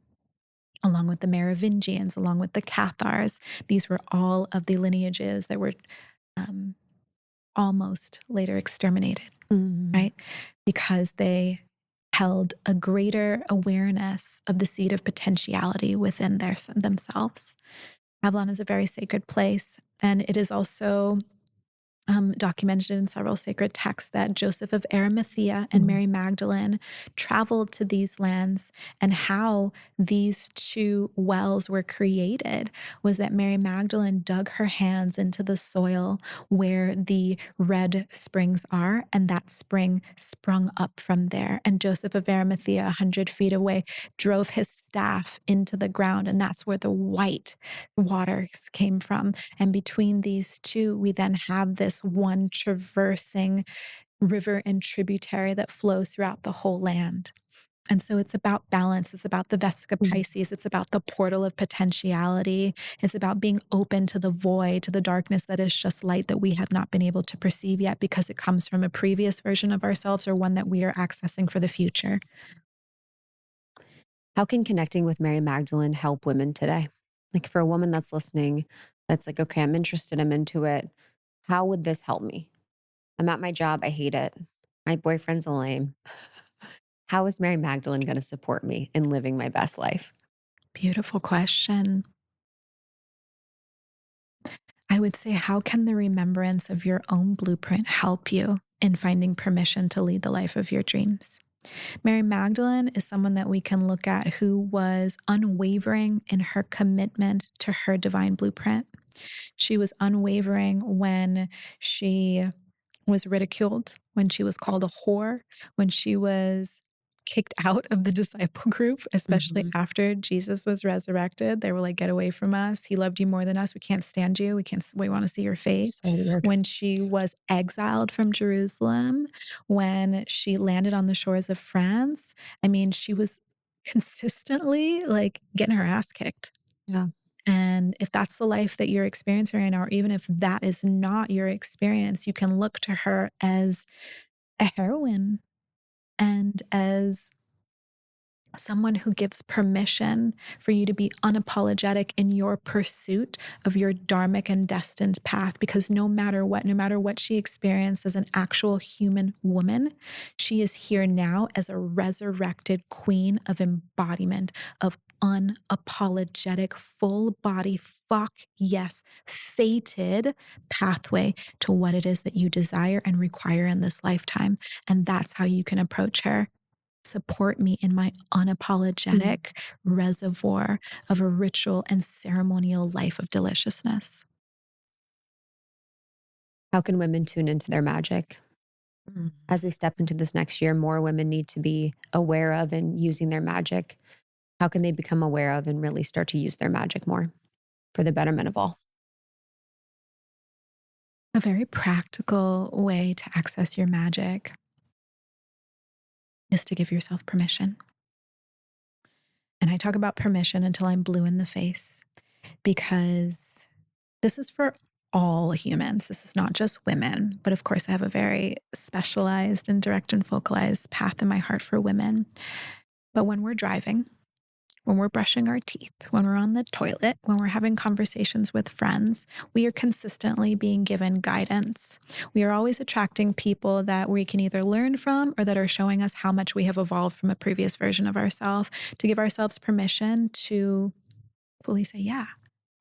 along with the Merovingians, along with the Cathars. These were all of the lineages that were almost later exterminated, right? Because they held a greater awareness of the seed of potentiality within themselves. Avalon is a very sacred place, and it is also documented in several sacred texts that Joseph of Arimathea and Mary Magdalene traveled to these lands, and how these 2 wells were created was that Mary Magdalene dug her hands into the soil where the red springs are, and that spring sprung up from there. And Joseph of Arimathea, 100 feet away, drove his staff into the ground, and that's where the white waters came from. And between these 2, we then have this one traversing river and tributary that flows throughout the whole land. And so it's about balance. It's about the Vesica Pisces. It's about the portal of potentiality. It's about being open to the void, to the darkness that is just light that we have not been able to perceive yet because it comes from a previous version of ourselves or one that we are accessing for the future. How can connecting with Mary Magdalene help women today? Like for a woman that's listening, that's like, okay, I'm interested, I'm into it. How would this help me? I'm at my job, I hate it. My boyfriend's a lame. How is Mary Magdalene going to support me in living my best life? Beautiful question. I would say, how can the remembrance of your own blueprint help you in finding permission to lead the life of your dreams? Mary Magdalene is someone that we can look at who was unwavering in her commitment to her divine blueprint. She was unwavering when she was ridiculed, when she was called a whore, when she was kicked out of the disciple group, especially after Jesus was resurrected. They were like, get away from us. He loved you more than us. We can't stand you. We want to see your face. So when she was exiled from Jerusalem, when she landed on the shores of France, I mean, she was consistently like getting her ass kicked. Yeah. And if that's the life that you're experiencing right now, or even if that is not your experience, you can look to her as a heroine and as someone who gives permission for you to be unapologetic in your pursuit of your dharmic and destined path. Because no matter what she experienced as an actual human woman, she is here now as a resurrected queen of embodiment, of unapologetic, full body, fuck yes, fated pathway to what it is that you desire and require in this lifetime. And that's how you can approach her. Support me in my unapologetic reservoir of a ritual and ceremonial life of deliciousness. How can women tune into their magic? As we step into this next year, more women need to be aware of and using their magic. How can they become aware of and really start to use their magic more for the betterment of all? A very practical way to access your magic is to give yourself permission. And I talk about permission until I'm blue in the face, because this is for all humans. This is not just women, but of course I have a very specialized and direct and focalized path in my heart for women. But when we're driving, when we're brushing our teeth, when we're on the toilet, when we're having conversations with friends, we are consistently being given guidance. We are always attracting people that we can either learn from or that are showing us how much we have evolved from a previous version of ourselves, to give ourselves permission to fully say, yeah,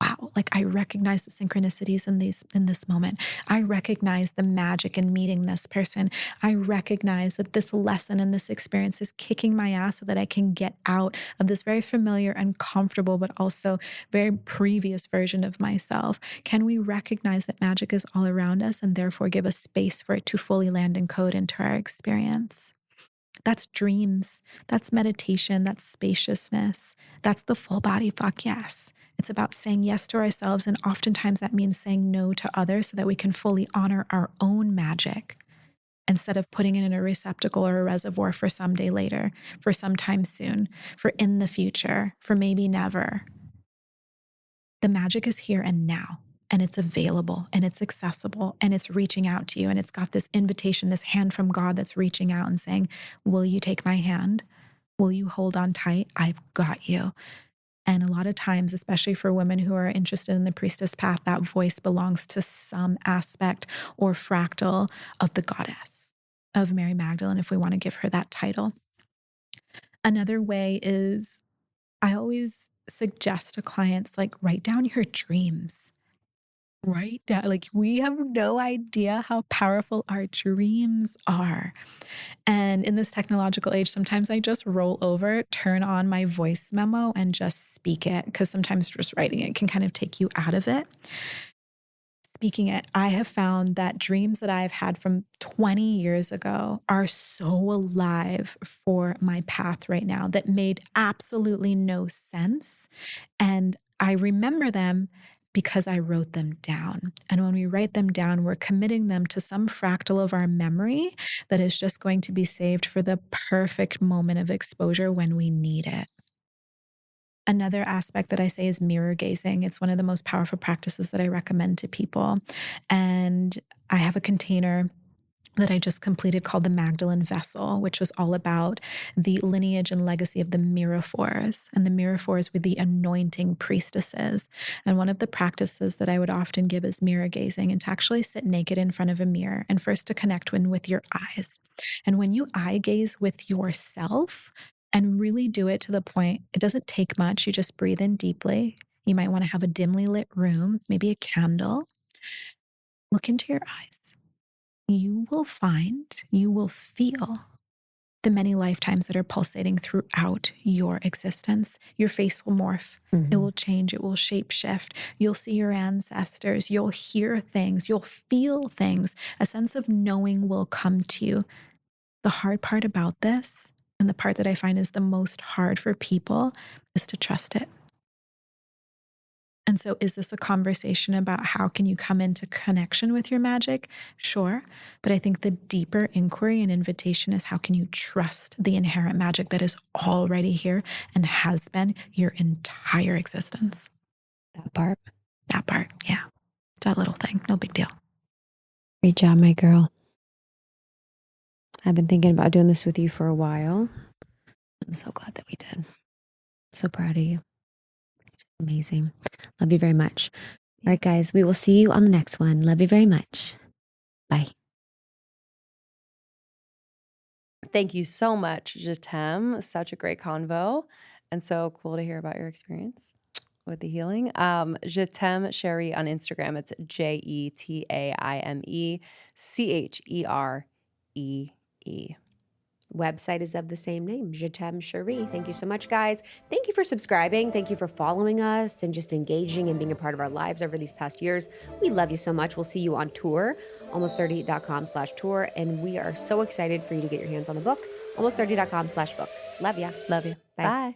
wow, like I recognize the synchronicities in this moment. I recognize the magic in meeting this person. I recognize that this lesson and this experience is kicking my ass so that I can get out of this very familiar and comfortable, but also very previous version of myself. Can we recognize that magic is all around us and therefore give us space for it to fully land and code into our experience? That's dreams. That's meditation. That's spaciousness. That's the full body fuck yes. It's about saying yes to ourselves. And oftentimes that means saying no to others so that we can fully honor our own magic instead of putting it in a receptacle or a reservoir for someday later, for sometime soon, for in the future, for maybe never. The magic is here and now. And it's available and it's accessible and it's reaching out to you. And it's got this invitation, this hand from God that's reaching out and saying, will you take my hand? Will you hold on tight? I've got you. And a lot of times, especially for women who are interested in the priestess path, that voice belongs to some aspect or fractal of the goddess of Mary Magdalene, if we want to give her that title. Another way is I always suggest to clients, like, write down your dreams. Write down, like, we have no idea how powerful our dreams are. And in this technological age, sometimes I just roll over, turn on my voice memo and just speak it, because sometimes just writing it can kind of take you out of it. Speaking it, I have found that dreams that I've had from 20 years ago are so alive for my path right now that made absolutely no sense. And I remember them because I wrote them down. And when we write them down, we're committing them to some fractal of our memory that is just going to be saved for the perfect moment of exposure when we need it. Another aspect that I say is mirror gazing. It's one of the most powerful practices that I recommend to people. And I have a container that I just completed called the Magdalene Vessel, which was all about the lineage and legacy of the Miraphors. And the Miraphors were the anointing priestesses. And one of the practices that I would often give is mirror gazing, and to actually sit naked in front of a mirror and first to connect with your eyes. And when you eye gaze with yourself and really do it to the point, it doesn't take much. You just breathe in deeply. You might want to have a dimly lit room, maybe a candle. Look into your eyes. You will find, you will feel the many lifetimes that are pulsating throughout your existence. Your face will morph. It will change. It will shape shift. You'll see your ancestors. You'll hear things. You'll feel things. A sense of knowing will come to you. The hard part about this, and the part that I find is the most hard for people, is to trust it. And so is this a conversation about how can you come into connection with your magic? Sure. But I think the deeper inquiry and invitation is how can you trust the inherent magic that is already here and has been your entire existence? That part. That part, yeah. It's that little thing. No big deal. Great job, my girl. I've been thinking about doing this with you for a while. I'm so glad that we did. So proud of you. Amazing. Love you very much. All right, guys, we will see you on the next one. Love you very much. Bye. Thank you so much, Jet'aime. Such a great convo, and so cool to hear about your experience with the healing. Jet'aime Cheree on Instagram. It's JetaimeCheree. Website is of the same name, Jet'aime Cheree. Thank you so much, guys. Thank you for subscribing. Thank you for following us and just engaging and being a part of our lives over these past years. We love you so much. We'll see you on tour, almost30.com/tour. And we are so excited for you to get your hands on the book, almost30.com/book. Love ya. Love you. Bye. Bye.